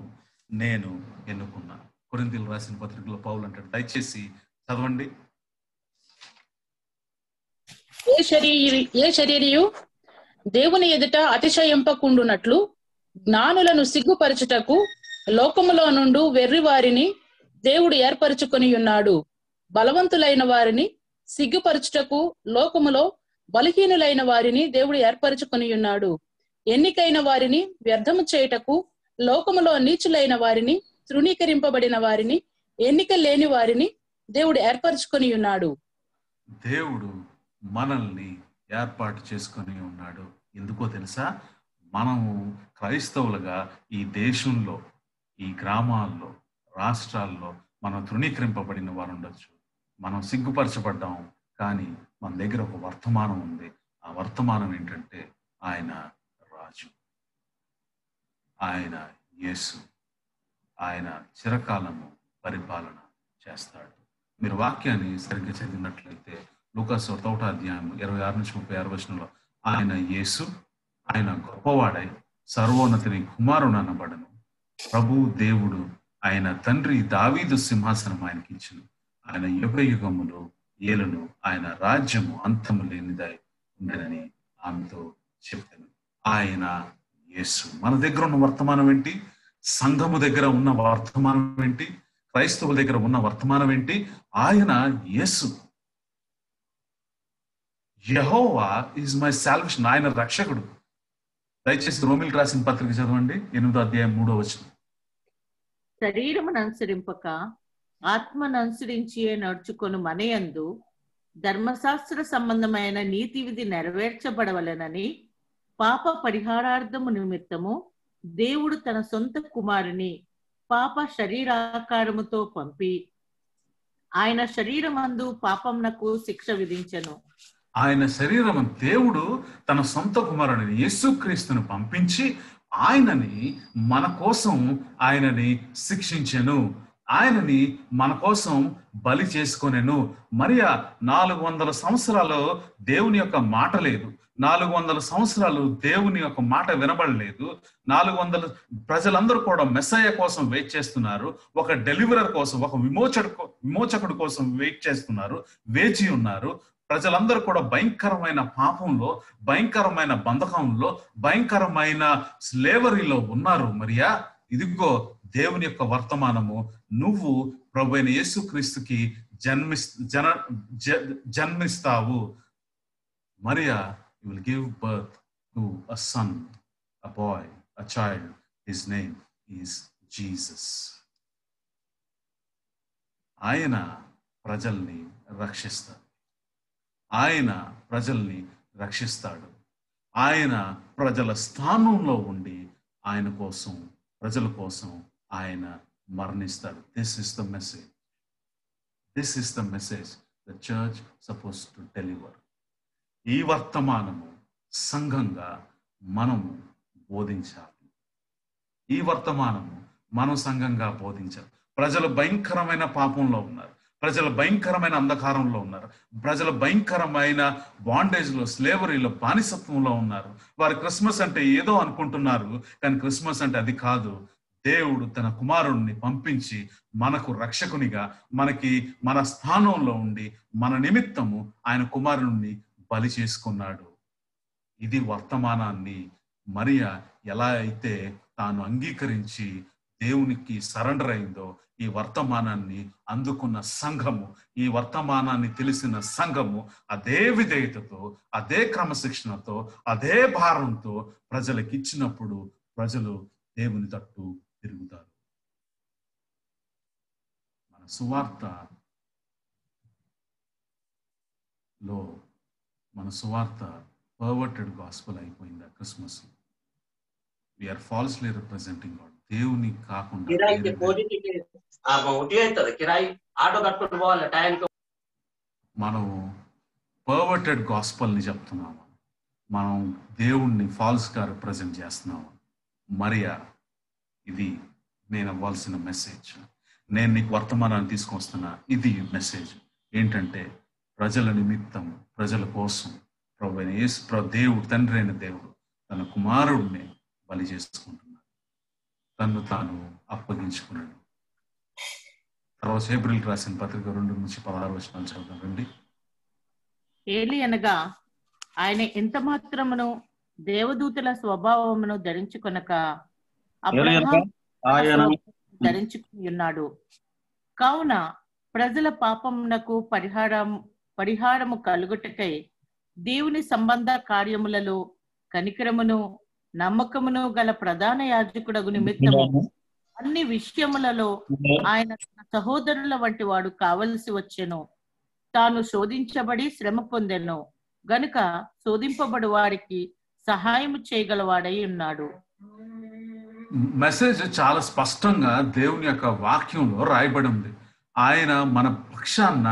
నేను ఎన్నుకున్నా. కొరింథీయులకు రాసిన పత్రికలో పౌలు అంటాడు, దయచేసి చదవండి. ఏ శరీరియు దేవుని ఎదుట అతిశయింపకుండునట్లు జ్ఞానులను సిగ్గుపరచుటకు లోకములో నుండి వెర్రి వారిని దేవుడు ఏర్పరచుకొని ఉన్నాడు. బలవంతులైన వారిని సిగ్గుపరచుటకు లోకములో బలహీనులైన వారిని దేవుడు ఏర్పరచుకొని ఉన్నాడు. ఎన్నికైన వారిని వ్యర్థము చేయుటకు లోకములో నీచులైన వారిని, తృణీకరింపబడిన వారిని, ఎన్నిక లేని వారిని దేవుడు ఏర్పరచుకొని ఉన్నాడు. దేవుడు మనల్ని ఏర్పాటు చేసుకొని ఉన్నాడు. ఎందుకో తెలుసా? మనము క్రైస్తవులుగా ఈ దేశంలో, ఈ గ్రామాల్లో, రాష్ట్రాల్లో మనం తృణీకరింపబడిన వారు ఉండొచ్చు, మనం సిగ్గుపరచబడ్డాం. కానీ మన దగ్గర ఒక వర్తమానం ఉంది. ఆ వర్తమానం ఏంటంటే ఆయన రాజు, ఆయన యేసు, ఆయన చిరకాలము పరిపాలన చేస్తాడు. మీరు వాక్యాన్ని సరిగ్గా చదివినట్లయితే లూకాసు 1వ అధ్యాయం 26-36 ఆయన యేసు, ఆయన గొప్పవాడై సర్వోన్నతిని కుమారుడు అనబడను. ప్రభు దేవుడు ఆయన తండ్రి దావీదు సింహాసనం ఆయనకి ఇచ్చును. ఆయన యుగయుగములు ఏలును. ఆయన రాజ్యము అంతము లేనిదై ఉండనని ఆమెతో చెప్పాను. ఆయన యేసు. మన దగ్గర ఉన్న వర్తమానం ఏంటి? సంఘము దగ్గర ఉన్న వర్తమానం ఏంటి? క్రైస్తవుల దగ్గర ఉన్న వర్తమానం ఏంటి? ఆయన యేసు. యెహోవా ఈజ్ మై సాల్వేషన్. ఆయన రక్షకుడు. దయచేసి రోమిలకు రాసిన పత్రిక చదవండి, 8వ అధ్యాయం 3వ వచనం. శరీరమును అనుసరింపక ఆత్మను అనుసరించి నడుచుకొని మనయందు ధర్మశాస్త్ర సంబంధమైన నీతి విధి నెరవేర్చబడవలెనని పాప పరిహారార్థము నిమిత్తము దేవుడు తన సొంత కుమారుని పాప శరీరాకారముతో పంపి ఆయన శరీరమందు పాపమునకు శిక్ష విధించెను. ఆయన శరీరం దేవుడు తన సొంత కుమారుడిని యేసుక్రీస్తును పంపించి ఆయనని మన కోసం ఆయనని శిక్షించెను. ఆయనని మన కోసం బలి చేసుకొనెను. మరియా 400 సంవత్సరాలు దేవుని యొక్క మాట లేదు. 400 సంవత్సరాలు దేవుని యొక్క మాట వినబడలేదు. 400 ప్రజలందరూ కూడా మెస్సయ్య కోసం వెయిట్ చేస్తున్నారు. ఒక డెలివరర్ కోసం, ఒక విమోచకుడు కోసం వెయిట్ చేస్తున్నారు, వేచి ఉన్నారు. ప్రజలందరూ కూడా భయంకరమైన పాపంలో, భయంకరమైన బంధకంలో, భయంకరమైన స్లేవరీలో ఉన్నారు. మరియా, ఇదిగో దేవుని యొక్క వర్తమానము, నువ్వు ప్రభువైన యేసుక్రీస్తుకి జన్మిస్తావు. Mariya, you will give birth to a son, a boy, a child. His name is Jesus. ఆయన ప్రజల్ని రక్షిస్తాడు. ఆయన ప్రజల్ని రక్షిస్తాడు. ఆయన ప్రజల స్థానంలో ఉండి ఆయన కోసం, ప్రజల కోసం ఆయన మరణిస్తాడు. This is the message. This is the message the church suppose to deliver. ఈ వర్తమానము సంఘంగా మనము బోధించాలి. ఈ వర్తమానము మనం సంఘంగా బోధించాలి. ప్రజలు భయంకరమైన పాపంలో ఉన్నారు. ప్రజలు భయంకరమైన అంధకారంలో ఉన్నారు. ప్రజలు భయంకరమైన బాండేజ్లో, స్లేవరీలో, బానిసత్వంలో ఉన్నారు. వారు క్రిస్మస్ అంటే ఏదో అనుకుంటున్నారు, కానీ క్రిస్మస్ అంటే అది కాదు. దేవుడు తన కుమారుణ్ణి పంపించి మనకు రక్షకునిగా, మనకి మన స్థానంలో ఉండి మన నిమిత్తము ఆయన కుమారుణ్ణి బలి చేసుకున్నాడు. ఇది వర్తమానాన్ని మరియా ఎలా అయితే తాను అంగీకరించి దేవునికి సరెండర్ అయిందో, ఈ వర్తమానాన్ని అందుకున్న సంఘము, ఈ వర్తమానాన్ని తెలిసిన సంఘము అదే విధేయతతో, అదే క్రమశిక్షణతో, అదే భారంతో ప్రజలకు ఇచ్చినప్పుడు ప్రజలు దేవుని తట్టు తిరుగుతారు. మన సువార్త పర్వర్టెడ్ గాస్పెల్ అయిపోయింది. Christmas we are falsely representing God. దేవుని కాకుండా మనం పర్వర్టెడ్ గాస్పెల్ ని చెప్తున్నాము. మనం దేవుణ్ణి ఫాల్స్ గా రిప్రజెంట్ చేస్తున్నాము. మరియా, ఇది నేను అవ్వాల్సిన మెసేజ్. నేను నీకు వర్తమానాన్ని తీసుకొస్తున్నా. ఇది మెసేజ్ ఏంటంటే, ప్రజల నిమిత్తం, ప్రజల కోసం దేవుడు, తండ్రి అయిన దేవుడు తన కుమారుడిని బలి చేసుకుంటున్నాడు, తను తాను అప్పగించుకున్నాడు. తర్వాత హెబ్రీయులకు రాసిన పత్రిక 2-16 చదువుతాం రండి. ఏలి అనగా ఆయన ఎంత మాత్రమును దేవదూతల స్వభావమును ధరించుకొనక అబ్రహాము ధరించుకుని ఉన్నాడు. కావున ప్రజల పాపమునకు పరిహారము కలుగుటకై దేవుని సంబంధ కార్యములలో కనికరమును నమ్మకమును గల ప్రధాన యాజకుడగు నిమిత్తము అన్ని విషయములలో ఆయన తన సహోదరుల వంటి వాడు కావలసి వచ్చెను. తాను శోధించబడి శ్రమ పొందెను గనుక శోధింపబడు వారికి సహాయం చేయగలవాడై ఉన్నాడు. మెసేజ్ చాలా స్పష్టంగా దేవుని యొక్క వాక్యంలో రాయబడి ఉంది. ఆయన మన పక్షాన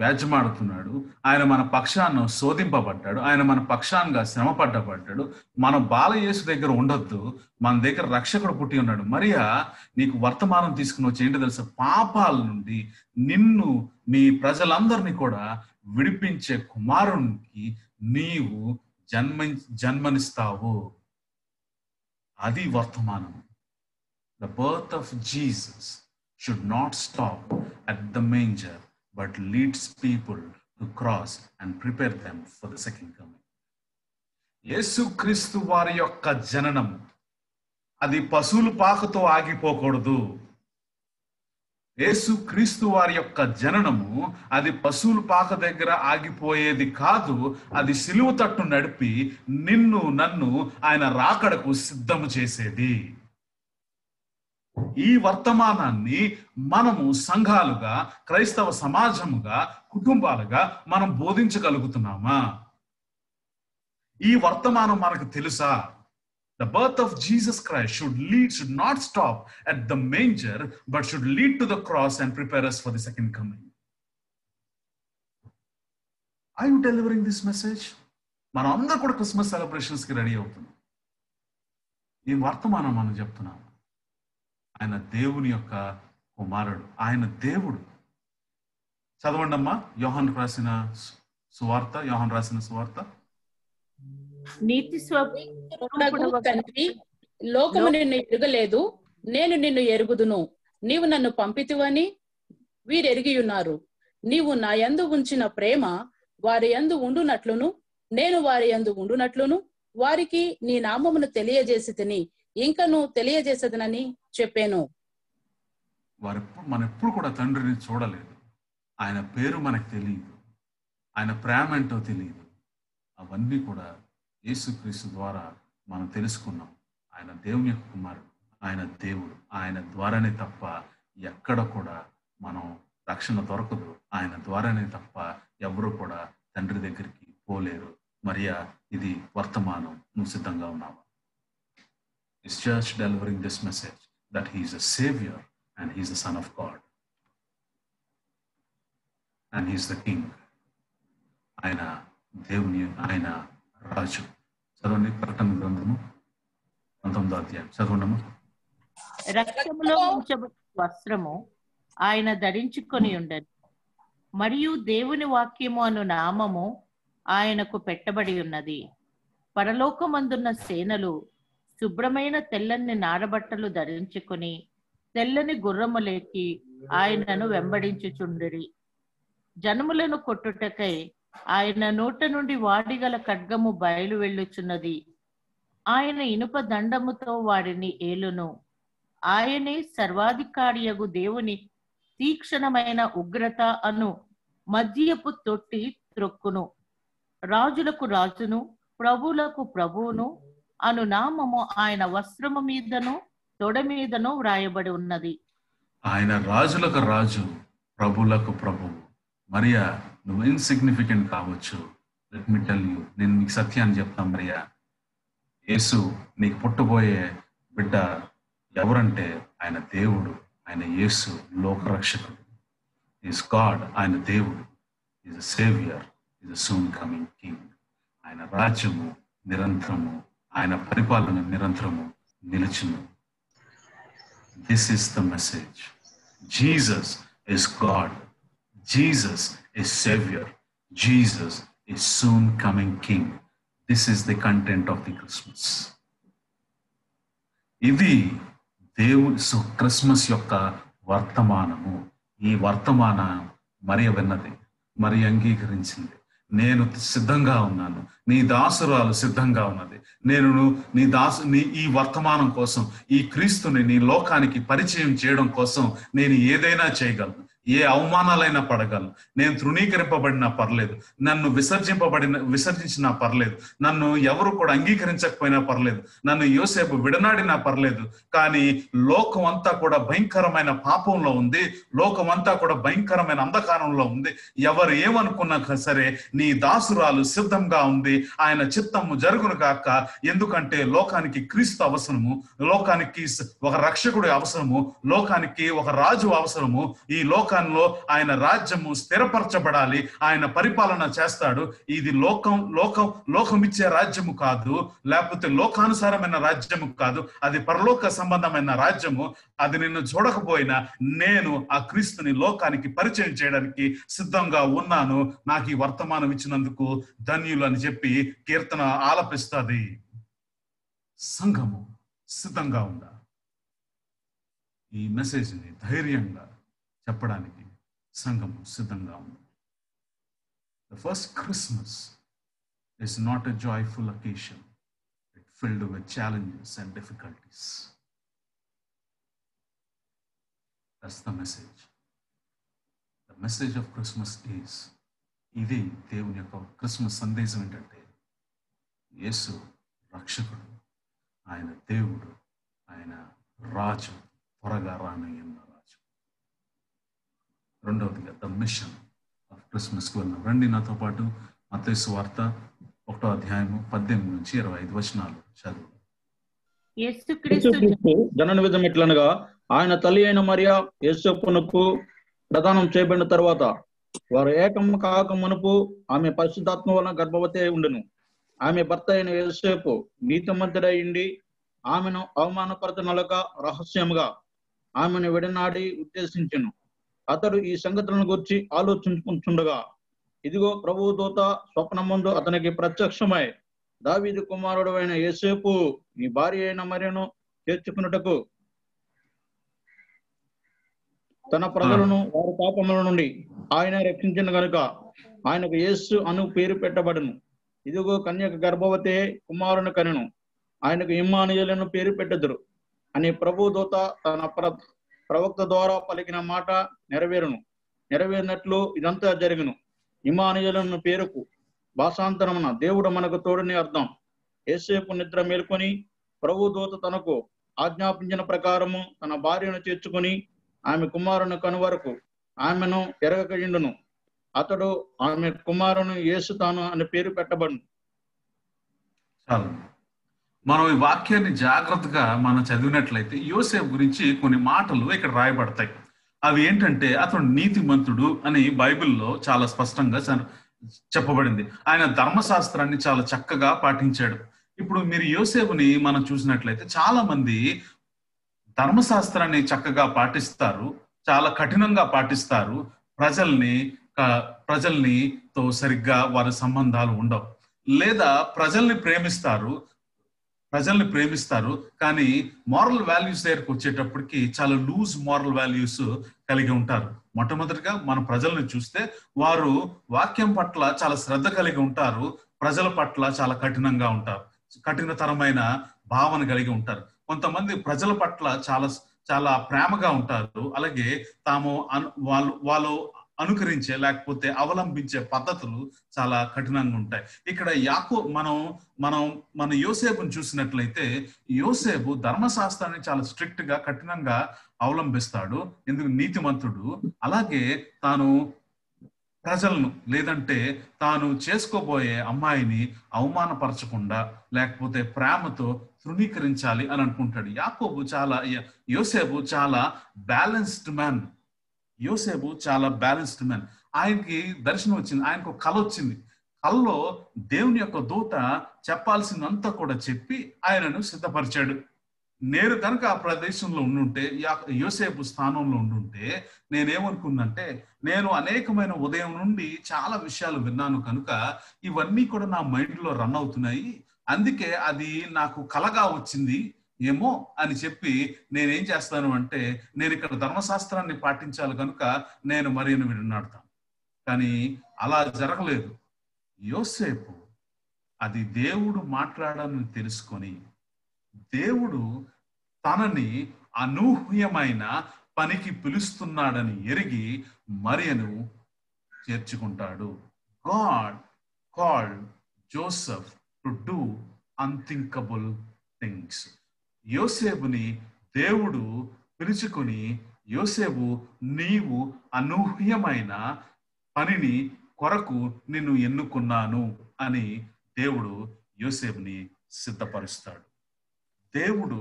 వ్యాజ్యమాడుతున్నాడు, ఆయన మన పక్షాన శోధింపబడ్డాడు, ఆయన మన పక్షాన్గా శ్రమ పడ్డబడ్డాడు. మన బాలయేసు దగ్గర ఉండొద్దు, మన దగ్గర రక్షకుడు పుట్టి ఉన్నాడు. మరియా నీకు వర్తమానం తీసుకుని వచ్చి ఏంటో తెలుసా, పాపాల నుండి నిన్ను నీ ప్రజలందరినీ కూడా విడిపించే కుమారునికి నీవు జన్మనిస్తావు. అది వర్తమానం. The birth of Jesus should not stop at the manger, but leads people to cross and prepare them for the second coming. యేసుక్రీస్తు వారి యొక్క జననం అది పశువుల పాకతో ఆగిపోకూడదు. యేసుక్రీస్తు వారి యొక్క జననము అది పశువుల పాక దగ్గర ఆగిపోయేది కాదు. అది సిలువ తట్టు నడిపి నిన్ను నన్ను ఆయన రాకడకు సిద్ధము చేసేది. ఈ వర్తమానాన్ని మనము సంఘాలుగా, క్రైస్తవ సమాజముగా, కుటుంబాలుగా మనం బోధించగలుగుతున్నామా? ఈ వర్తమానం మనకు తెలుసా? The birth of Jesus Christ should not stop at the manger, but should lead to the cross and prepare us for the second coming. Are you delivering this message? మనం అందరూ కూడా క్రిస్మస్ సెలబ్రేషన్స్ కి ready అవుతున్నాం. ఈ వర్తమానం మనం చెప్తున్నాం. ఆయన దేవుని యొక్క కుమారుడు, ఆయన దేవుడు. చదవండి అమ్మా యోహాను రాసిన సువార్త. నీతి తండ్రి, లోకము నిన్ను ఎరుగలేదు, నేను నిన్ను ఎరుగుదును. నీవు నన్ను పంపితివని వీరెరిగి ఉన్నారు. నీవు నా యందు ఉంచిన ప్రేమ వారి యందు ఉండునట్లును, నేను వారి యందు ఉండునట్లును వారికి నీ నామమును తెలియజేసితిని, ఇంకను తెలియజేసేదనని చెప్పాను. మనం ఎప్పుడు కూడా తండ్రిని చూడలేదు, ఆయన పేరు మనకు తెలియదు, ఆయన ప్రేమ ఏంటో తెలియదు. అవన్నీ కూడా యేసుక్రీస్తు ద్వారా మనం తెలుసుకున్నాం. ఆయన దేవుని యొక్క కుమారుడు, ఆయన దేవుడు. ఆయన ద్వారానే తప్ప ఎక్కడ కూడా మనం రక్షణ దొరకదు. ఆయన ద్వారానే తప్ప ఎవరు కూడా తండ్రి దగ్గరికి పోలేరు. మరియా, ఇది వర్తమానం. నువ్వు సిద్ధంగా ఉన్నావా? Is church delivering this message that he is a savior and he is the son of God and he is the king? ఆయన దేవుని, ఆయన రాజు. చదవండి ప్రకటన గ్రంథము 19వ అధ్యాయం చదవండము. రక్తములో ఉంచబడిన వస్త్రము ఆయన ధరించుకొని ఉండను, మరియు దేవుని వాక్యము అను నామము ఆయనకు పెట్టబడి ఉన్నది. పరలోకమందున్న సేనలు శుభ్రమైన తెల్లని నారబట్టలు ధరించుకొని తెల్లని గుర్రములెక్కి ఆయనను వెంబడించుచుండిరి. జనములను కొట్టుటకై ఆయన నోట నుండి వాడిగల ఖడ్గము బయలు వెళ్ళుచున్నది. ఆయన ఇనుప దండముతో వారిని ఏలును. ఆయనే సర్వాధికారియగు దేవుని తీక్షణమైన ఉగ్రత అను మద్యపు తొట్టి త్రొక్కును. రాజులకు రాజును ప్రభువులకు ప్రభువును అను నామము ఆయన వస్త్రము మీదను తొడ మీదను వ్రాయబడి ఉన్నది. ఆయన రాజులకు రాజు, ప్రభువులకు ప్రభువు. మరియా, నువ్వు ఇన్సిగ్నిఫికెంట్ కావచ్చు. లెట్ మీ టెల్ యూ, నేను మీకు సత్యాన్ని చెప్తాను మరియా. యేసు నీకు పుట్టబోయే బిడ్డ ఎవరంటే ఆయన దేవుడు, ఆయన యేసు లోకరక్షకుడు. ఈజ్ గాడ్, ఆయన దేవుడు. Is a saviour, is a soon coming king. ఆయన రాజ్యము నిరంతరము, ఆయన పరిపాలన నిరంతరము నిలుచును. This is the message. Jesus is God, Jesus is saviour, Jesus is soon coming king. This is the content of the Christmas. ఇది క్రిస్మస్ యొక్క వర్తమానము. ఈ వర్తమానం మరియ విన్నది, మరి అంగీకరించింది. నేను సిద్ధంగా ఉన్నాను, నీ దాసురాలు సిద్ధంగా ఉన్నది. నేను నీ ఈ వర్తమానం కోసం, ఈ క్రీస్తుని నీ లోకానికి పరిచయం చేయడం కోసం నేను ఏదైనా చేయగలను, ఏ అవమానాలైనా పడగలను. నేను తృణీకరింపబడినా పర్లేదు, నన్ను విసర్జించినా పర్లేదు, నన్ను ఎవరు కూడా అంగీకరించకపోయినా పర్లేదు, నన్ను యోసేపు విడనాడినా పర్లేదు. కానీ లోకం అంతా కూడా భయంకరమైన పాపంలో ఉంది, లోకం అంతా కూడా భయంకరమైన అంధకారంలో ఉంది. ఎవరు ఏమనుకున్నా సరే నీ దాసురాలు సిద్ధంగా ఉంది. ఆయన చిత్తము జరుగును గాక. ఎందుకంటే లోకానికి క్రీస్తు అవసరము, లోకానికి ఒక రక్షకుడు అవసరము, లోకానికి ఒక రాజు అవసరము. ఈ లోకంలో ఆయన రాజ్యము స్థిరపరచబడాలి, ఆయన పరిపాలన చేస్తాడు. ఇది లోకం ఇచ్చే రాజ్యము కాదు, లేకపోతే లోకానుసారమైన రాజ్యము కాదు, అది పరలోక సంబంధమైన రాజ్యము. అది నిన్ను చూడకపోయినా నేను ఆ క్రీస్తుని లోకానికి పరిచయం చేయడానికి సిద్ధంగా ఉన్నాను. నాకు ఈ వర్తమానం ఇచ్చినందుకు ధన్యులు అని చెప్పి కీర్తన ఆలపిస్తుంది. సంఘము సిద్ధంగా ఉండాలి. ఈ మెసేజ్ని ధైర్యంగా చెప్పడానికి సంఘము సిద్ధంగా ఉంది. The first Christmas is not a joyful occasion. It's filled with challenges and difficulties. That's the message. The message of Christmas is, ఇది దేవుని యొక్క క్రిస్మస్ సందేశం ఏంటంటే, యేసు రక్షకుడు, ఆయన దేవుడు, ఆయన రాజు, త్వరగా రానయ్యున్న రాజు. రెండవదిగా ద మిషన్ ఆఫ్ క్రిస్మస్కి వెళ్దాం. రండి నాతో పాటు మత్తయి సువార్త 1వ అధ్యాయము 18 నుంచి 25 వచనాలు చదువు. యేసుక్రీస్తు జనన విధం ఎట్లనగా, ఆయన తల్లి అయిన మరియ యేసునకు ప్రదానం చేయబడిన తర్వాత వారు ఏకం కాక మునుపు ఆమె పరిశుద్ధాత్మ వలన గర్భవతి అయి ఉండెను. ఆమె భర్త అయిన యోసేపు నీతిమంతుడైండి ఆమెను అవమానపరచనలక రహస్యముగా ఆమెను విడనాడి ఉద్దేశించెను. అతడు ఈ సంగతులను గురించి ఆలోచించుకుంటుండగా, ఇదిగో ప్రభువు దూత స్వప్నమందు అతనికి ప్రత్యక్షమై, దావీదు కుమారుడు అయిన యోసేపు, నీ భార్య అయిన మరియను చేర్చుకున్నటకు తన ప్రజలను వారి పాపముల నుండి ఆయన రక్షించిన గనుక ఆయనకు యేసు అను పేరు పెట్టబడను. ఇదిగో కన్యక గర్భవతి కుమారుని కనెను, ఆయనకు ఇమ్మానుయేలును పేరు పెట్టెదరు అని ప్రభు దూత తన ప్రవక్త ద్వారా పలికిన మాట నెరవేరినట్లు ఇదంతా జరిగిను. ఇమ్మానుయేలును పేరుకు భాషాంతరమున దేవుడు మనకు తోడని అర్థం. యేసేపు నిద్ర మేల్కొని ప్రభు దూత తనకు ఆజ్ఞాపించిన ప్రకారము తన భార్యను చేర్చుకొని ఆమె కుమారుని కను వరకు ఆమెను ఎరగకయుండును. అతడు ఆమె కుమారుని యేసు తాను అని పేరు పెట్టబడును. చాలు. మనం ఈ వాక్యాన్ని జాగ్రత్తగా మనం చదివినట్లయితే యోసేపు గురించి కొన్ని మాటలు ఇక్కడ రాయబడతాయి. అవి ఏంటంటే, అతడు నీతిమంతుడు అని బైబిల్లో చాలా స్పష్టంగా చెప్పబడింది. ఆయన ధర్మశాస్త్రాన్ని చాలా చక్కగా పాటించాడు. ఇప్పుడు మీరు యోసేపుని మనం చూసినట్లయితే చాలా మంది ధర్మశాస్త్రాన్ని చక్కగా పాటిస్తారు, చాలా కఠినంగా పాటిస్తారు, ప్రజల్నితో సరిగ్గా వారి సంబంధాలు ఉండవు, లేదా ప్రజల్ని ప్రేమిస్తారు కానీ మారల్ వాల్యూస్ దగ్గరకు వచ్చేటప్పటికి చాలా లూజ్ మారల్ వాల్యూస్ కలిగి ఉంటారు. మొట్టమొదటిగా మన ప్రజల్ని చూస్తే వారు వాక్యం పట్ల చాలా శ్రద్ధ కలిగి ఉంటారు, ప్రజల పట్ల చాలా కఠినంగా ఉంటారు, కఠినతరమైన భావన కలిగి ఉంటారు. కొంతమంది ప్రజల పట్ల చాలా ప్రేమగా ఉంటారు, అలాగే వాళ్ళు అనుకరించే లేకపోతే అవలంబించే పద్ధతులు చాలా కఠినంగా ఉంటాయి. ఇక్కడ మన యోసేపుని చూసినట్లయితే, యోసేపు ధర్మశాస్త్రాన్ని చాలా స్ట్రిక్ట్ గా కఠినంగా అవలంబిస్తాడు, ఎందుకు నీతిమంతుడు. అలాగే తాను ప్రజలను లేదంటే తాను చేసుకోబోయే అమ్మాయిని అవమానపరచకుండా లేకపోతే ప్రేమతో తృణీకరించాలి అని అనుకుంటాడు. యోసేపు చాలా బ్యాలెన్స్డ్ మ్యాన్. ఆయనకి దర్శనం వచ్చింది, ఆయనకు కళ వచ్చింది. కళలో దేవుని యొక్క దూత చెప్పాల్సిందంతా కూడా చెప్పి ఆయనను సిద్ధపరిచాడు. నేను కనుక ఆ ప్రదేశంలో ఉండుంటే, యోసేపు స్థానంలో ఉండుంటే నేనేమనుకున్నంటే, నేను అనేకమైన ఉదయం నుండి చాలా విషయాలు విన్నాను కనుక ఇవన్నీ కూడా నా మైండ్లో రన్ అవుతున్నాయి, అందుకే అది నాకు కలగా వచ్చింది ఏమో అని చెప్పి నేనేం చేస్తాను అంటే, నేను ఇక్కడ ధర్మశాస్త్రాన్ని పాటించాలి కనుక నేను మరియను విడనాడతాను. కానీ అలా జరగలేదు. యోసేపు అది దేవుడు మాట్లాడాలని తెలుసుకొని, దేవుడు తనని అనూహ్యమైన పనికి పిలుస్తున్నాడని ఎరిగి మరియను చేర్చుకుంటాడు. God called Joseph to do unthinkable things. యోసేపుని దేవుడు పిలుచుకొని, యోసేపు నీవు అనూహ్యమైన పనిని కొరకు నిన్ను ఎన్నుకున్నాను అని దేవుడు యోసేపుని సిద్ధపరుస్తాడు. దేవుడు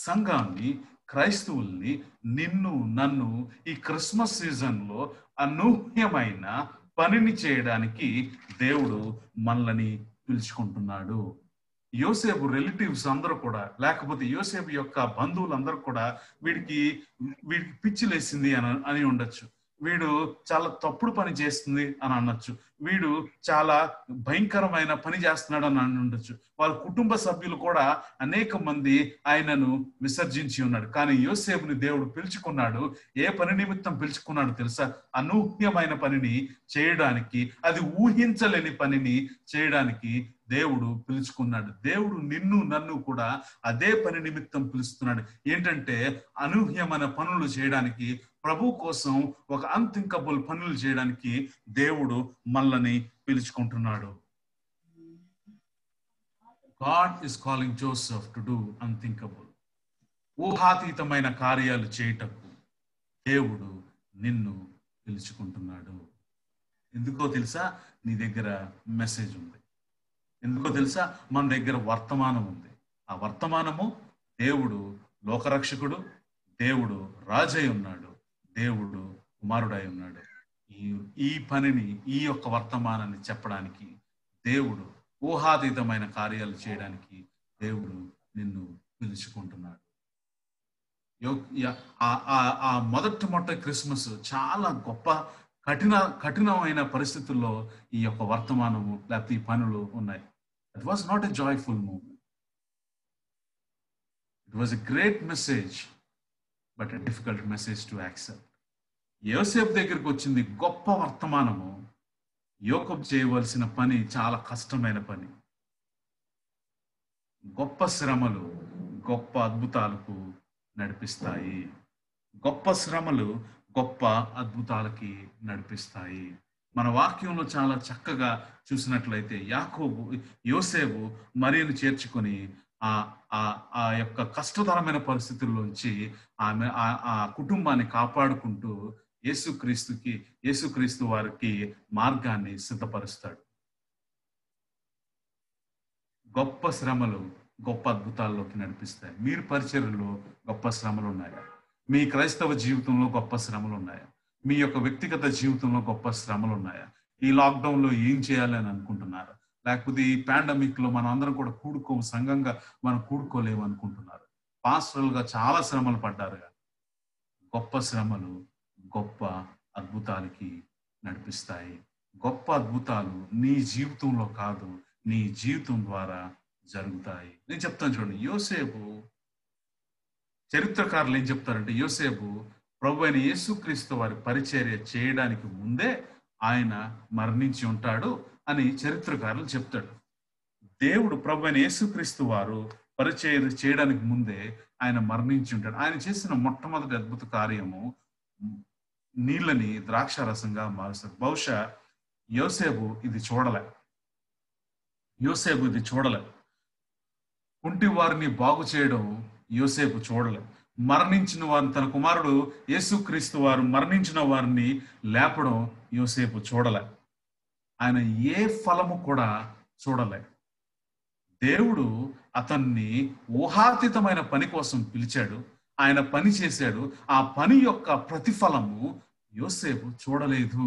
సంఘాన్ని, క్రైస్తవుల్ని, నిన్ను నన్ను ఈ క్రిస్మస్ సీజన్లో అనూహ్యమైన పనిని చేయడానికి దేవుడు మనల్ని పిలుచుకుంటున్నాడు. యోసేపు రిలేటివ్స్ అందరూ కూడా, లేకపోతే యోసేపు యొక్క బంధువులందరూ కూడా వీడికి పిచ్చిలేసింది అని ఉండొచ్చు, వీడు చాలా తప్పుడు పని చేస్తుంది అని అనొచ్చు, వీడు చాలా భయంకరమైన పని చేస్తున్నాడు అని ఉండొచ్చు. వాళ్ళ కుటుంబ సభ్యులు కూడా అనేక మంది ఆయనను విసర్జించి ఉన్నాడు. కానీ యోసేపుని దేవుడు పిలుచుకున్నాడు. ఏ పని నిమిత్తం పిలుచుకున్నాడు తెలుసా? అనూహ్యమైన పనిని చేయడానికి, అది ఊహించలేని పనిని చేయడానికి దేవుడు పిలుచుకున్నాడు. దేవుడు నిన్ను నన్ను కూడా అదే పని నిమిత్తం పిలుస్తున్నాడు. ఏంటంటే అనూహ్యమైన పనులు చేయడానికి, ప్రభు కోసం ఒక అన్థింకబుల్ పనులు చేయడానికి దేవుడు మనల్ని పిలుచుకుంటున్నాడు. God is calling Joseph to do unthinkable. ఊహాతీతమైన కార్యాలు చేయటకు దేవుడు నిన్ను పిలుచుకుంటున్నాడు. ఎందుకో తెలుసా? నీ దగ్గర మెసేజ్ ఉంది. ఎందుకో తెలుసా? మన దగ్గర వర్తమానం ఉంది. ఆ వర్తమానము దేవుడు లోకరక్షకుడు, దేవుడు రాజై ఉన్నాడు, దేవుడు కుమారుడై ఉన్నాడు. ఈ పనిని, ఈ యొక్క వర్తమానాన్ని చెప్పడానికి, దేవుడు ఊహాతీతమైన కార్యాలు చేయడానికి దేవుడు నిన్ను పిలుచుకుంటున్నాడు. ఆ మొదటి క్రిస్మస్ చాలా గొప్ప కఠినమైన పరిస్థితుల్లో ఈ యొక్క వర్తమానము లేకపోతే ఈ పనులు ఉన్నాయి. It was not a joyful moment. It was a great message, but a difficult message to accept. యోసేపు దగ్గరికి వచ్చింది గొప్ప వర్తమానము. యాకోబు చేయవలసిన పని చాలా కష్టమైన పని. గొప్ప శ్రమలు గొప్ప అద్భుతాలకు నడిపిస్తాయి. గొప్ప శ్రమలు గొప్ప అద్భుతాలకి నడిపిస్తాయి. మన వాక్యంలో చాలా చక్కగా చూసినట్లయితే యోసేపు మరియను చేర్చుకొని ఆ యొక్క కష్టతరమైన పరిస్థితుల్లోంచి ఆమె ఆ కుటుంబాన్ని కాపాడుకుంటూ యేసుక్రీస్తు వారికి మార్గాన్ని సిద్ధపరుస్తాడు. గొప్ప శ్రమలు గొప్ప అద్భుతాల్లోకి నడిపిస్తాయి. మీరు పరిచర్యలో గొప్ప శ్రమలు ఉన్నాయా? మీ క్రైస్తవ జీవితంలో గొప్ప శ్రమలు ఉన్నాయా? మీ యొక్క వ్యక్తిగత జీవితంలో గొప్ప శ్రమలు ఉన్నాయా? ఈ లాక్డౌన్ లో ఏం చేయాలి అని అనుకుంటున్నారా? లేకపోతే ఈ పాండమిక్ లో మనం అందరం కూడా సంఘంగా మనం కూడుకోలేము అనుకుంటున్నారు. పాస్టర్లుగా చాలా శ్రమలు పడ్డారు. గొప్ప శ్రమలు గొప్ప అద్భుతాలకి నడిపిస్తాయి. గొప్ప అద్భుతాలు నీ జీవితంలో కాదు, నీ జీవితం ద్వారా జరుగుతాయి. నేను చెప్తాను చూడండి. యోసేపు, చరిత్రకారులు ఏం చెప్తారంటే, యోసేపు ప్రభు అయిన యేసుక్రీస్తు వారి పరిచర్య చేయడానికి ముందే ఆయన మరణించి ఉంటాడు అని చరిత్రకారులు చెప్తాడు. దేవుడు ప్రభు అయిన యేసుక్రీస్తు వారు పరిచర్య చేయడానికి ముందే ఆయన మరణించి ఉంటాడు. ఆయన చేసిన మొట్టమొదటి అద్భుత కార్యము నీళ్ళని ద్రాక్షారసంగా మారుస్తాడు. బహుశా యోసేపు ఇది చూడలే. కుంటి వారిని బాగు చేయడం యోసేపు చూడలే. మరణించిన వారిని, తన కుమారుడు యేసుక్రీస్తు వారు మరణించిన వారిని లేపడం యోసేపు చూడలే. ఆయన ఏ ఫలము కూడా చూడలే. దేవుడు అతన్ని ఊహాతీతమైన పని కోసం పిలిచాడు. ఆయన పని చేశాడు. ఆ పని యొక్క ప్రతిఫలము యోసేపు చూడలేదు.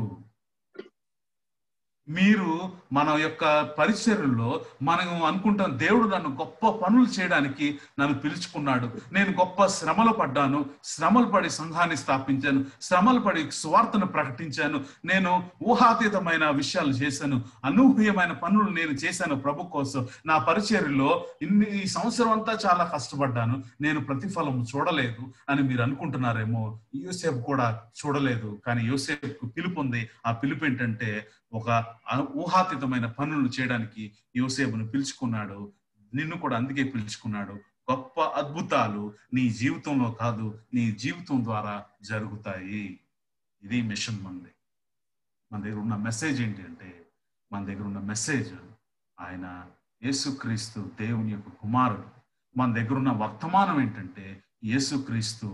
మీరు మన యొక్క పరిచర్యల్లో మనం అనుకుంటాం, దేవుడు నన్ను గొప్ప పనులు చేయడానికి నన్ను పిలుచుకున్నాడు, నేను గొప్ప శ్రమలు పడ్డాను, శ్రమలు పడి సంఘాన్ని స్థాపించాను, శ్రమలు పడి సువార్తను ప్రకటించాను, నేను ఊహాతీతమైన విషయాలు చేశాను, అనూహ్యమైన పనులు నేను చేశాను ప్రభు కోసం, నా పరిచర్యలో ఈ సంవత్సరం అంతా చాలా కష్టపడ్డాను, నేను ప్రతిఫలం చూడలేదు అని మీరు అనుకుంటున్నారేమో. యోసేపు కూడా చూడలేదు, కానీ యోసేపుకు పిలుపు ఉంది. ఆ పిలుపు ఏంటంటే ఒక ఊహాతీతమైన పనులు చేయడానికి యోసేపును పిలుచుకున్నాడు. నిన్ను కూడా అందుకే పిలుచుకున్నాడు. గొప్ప అద్భుతాలు నీ జీవితంలో కాదు, నీ జీవితం ద్వారా జరుగుతాయి. ఇది మిషన్ మంది. మన దగ్గర ఉన్న మెసేజ్ ఏంటి అంటే, మన దగ్గర ఉన్న మెసేజ్ ఆయన యేసుక్రీస్తు దేవుని యొక్క కుమారుడు. మన దగ్గర ఉన్న వర్తమానం ఏంటంటే యేసుక్రీస్తు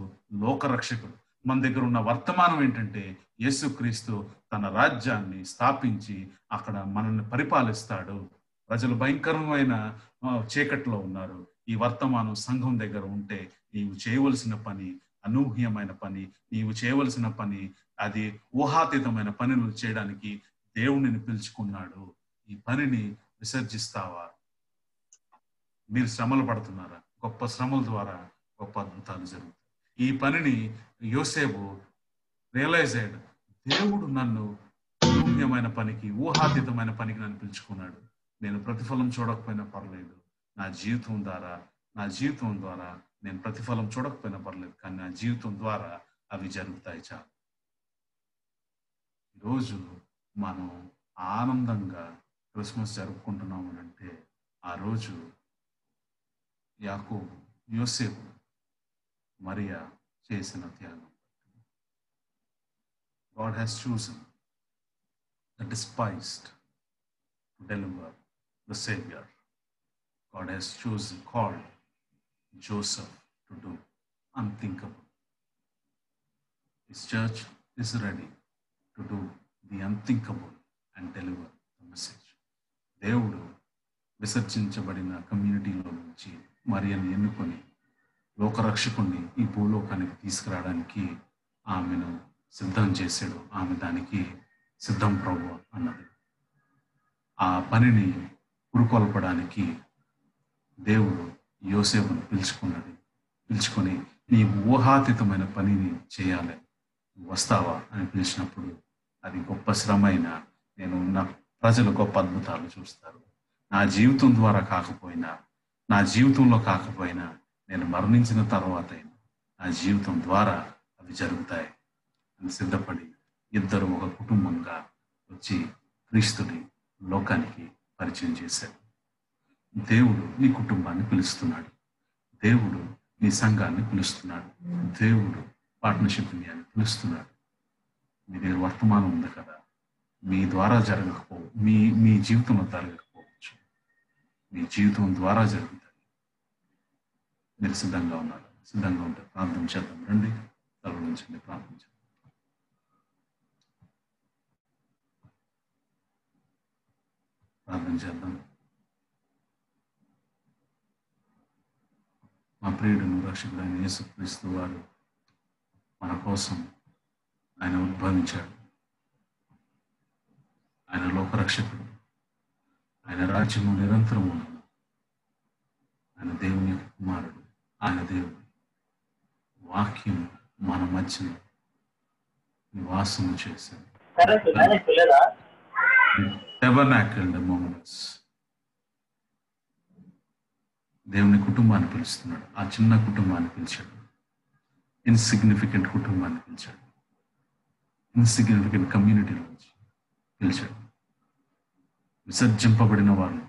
లోకరక్షకుడు. మన దగ్గర ఉన్న వర్తమానం ఏంటంటే యేసుక్రీస్తు తన రాజ్యాన్ని స్థాపించి అక్కడ మనల్ని పరిపాలిస్తాడు. ప్రజలు భయంకరమైన చీకట్లో ఉన్నారు. ఈ వర్తమానం సంఘం దగ్గర ఉంటే నీవు చేయవలసిన పని అనూహ్యమైన పని, నీవు చేయవలసిన పని అది ఊహాతీతమైన పనులు చేయడానికి దేవుడిని పిలుచుకున్నాడు. ఈ పనిని విసర్జిస్తావా? మీరు శ్రమలు పడుతున్నారా? గొప్ప శ్రమల ద్వారా గొప్ప అద్భుతాలు జరుగుతాయి. ఈ పనిని యోసేపు రియలైజ్ అయ్యాడు. దేవుడు నన్ను అనూహ్యమైన పనికి, ఊహాతీతమైన పనికి నన్ను పిలుచుకున్నాడు. నేను ప్రతిఫలం చూడకపోయినా పర్లేదు, నా జీవితం ద్వారా నేను ప్రతిఫలం చూడకపోయినా పర్లేదు, కానీ నా జీవితం ద్వారా అవి జరుగుతాయి. చాలు. ఈరోజు మనం ఆనందంగా క్రిస్మస్ జరుపుకుంటున్నాము అంటే ఆ రోజు యాకోబు, యోసేపు, మరియా చేసిన త్యాగం. God has chosen the despised to deliver the Savior. God has called Joseph to do unthinkable. His church is ready to do the unthinkable and deliver the message. దేవుడు విసర్జించబడిన కమ్యూనిటీలో నుంచి మరియను ఎన్నుకొని లోకరక్షకుణ్ణి ఈ భూలోకానికి తీసుకురావడానికి ఆమెను సిద్ధం చేశాడు. ఆమె దానికి సిద్ధం ప్రభువా అన్నది. ఆ పనిని పురుకొల్పడానికి దేవుడు యోసేపును పిలుచుకొని నీ ఊహాతీతమైన పనిని చేయాలి, వస్తావా అని పిలిచినప్పుడు అది గొప్ప శ్రమైన, నేను నా ప్రజలు గొప్ప అద్భుతాలు చూస్తారు. నా జీవితం ద్వారా కాకపోయినా, నా జీవితంలో కాకపోయినా, నేను మరణించిన తర్వాత నా జీవితం ద్వారా అవి జరుగుతాయి అని సిద్ధపడి ఇద్దరు ఒక కుటుంబంగా వచ్చి క్రీస్తుని లోకానికి పరిచయం చేశారు. దేవుడు నీ కుటుంబాన్ని పిలుస్తున్నాడు, దేవుడు నీ సంఘాన్ని పిలుస్తున్నాడు, దేవుడు పార్ట్నర్షిప్ ఇండియాని పిలుస్తున్నాడు. మీ దగ్గర వర్తమానం ఉంది కదా, మీ ద్వారా మీ జీవితంలో జరగకపోవచ్చు, మీ జీవితం ద్వారా జరుగుతాయి. మీరు సిద్ధంగా ఉన్నారు? సిద్ధంగా ఉంటే ప్రార్థన చేద్దాం. రండి, తలవంచండి, ప్రార్థన చేద్దాం. ప్రార్థన చేద్దాం. మా ప్రియుడును రక్షకుడైన యేసుక్రీస్తు వారు మన కోసం ఆయన ఉద్భవించాడు. ఆయన లోకరక్షకుడు, ఆయన రాజ్యము నిరంతరము, ఆయన దేవుని యొక్క కుమారుడు, ఆయన దేవుడు. వాక్యం మన మధ్యలో నివాసము చేశాడు. Tabernacled among us. దేవుని కుటుంబాన్ని పిలుస్తున్నాడు. ఆ చిన్న కుటుంబాన్ని పిలిచాడు, ఇన్సిగ్నిఫికెంట్ కుటుంబాన్ని పిలిచాడు, ఇన్సిగ్నిఫికెంట్ కమ్యూనిటీ నుంచి పిలిచాడు. విసర్జింపబడిన వాళ్ళు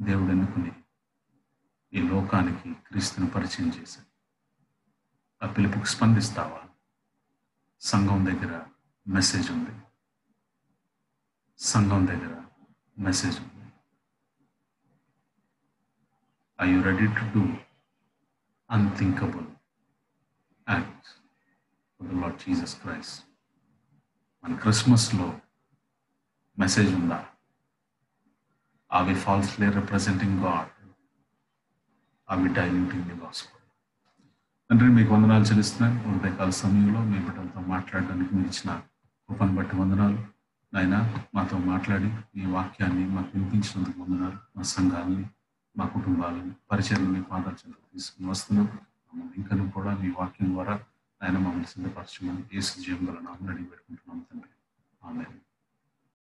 దేవుడు ఎన్నుకుని ఈ లోకానికి క్రీస్తుని పరిచయం చేశాడు. ఆ పిలుపుకు స్పందిస్తావా? సంఘం దగ్గర మెసేజ్ ఉంది, సంఘం దగ్గర మెసేజ్ ఉంది. Are you ready to do unthinkable acts for the Lord Jesus Christ? మన క్రిస్మస్లో మెసేజ్ ఉందా? Are we falsely representing God? Are we diluting the gospel? తండ్రి, మీకు వందనాలు చెల్లిస్తున్నాను. ఉదయకాల సమయంలో మీ బిడ్డలతో మాట్లాడడానికి మీరు ఇచ్చిన కృపను బట్టి వందనాలు. నాయన మాతో మాట్లాడి ఈ వాక్యాన్ని మాకు వినిపించినందుకు వందనాలు. మా సంఘాలని, మా కుటుంబాలని, పరిచయాన్ని మీ పాదాల చెంత తీసుకుని వస్తున్నాం. ఇంకనూ కూడా మీ వాక్యం ద్వారా ఆయన మమ్మల్ని సిద్ధపరచమని యేసు జీవం గల నామమున అడిగి పెట్టుకుంటున్నాం తండ్రి. ఆమేన్.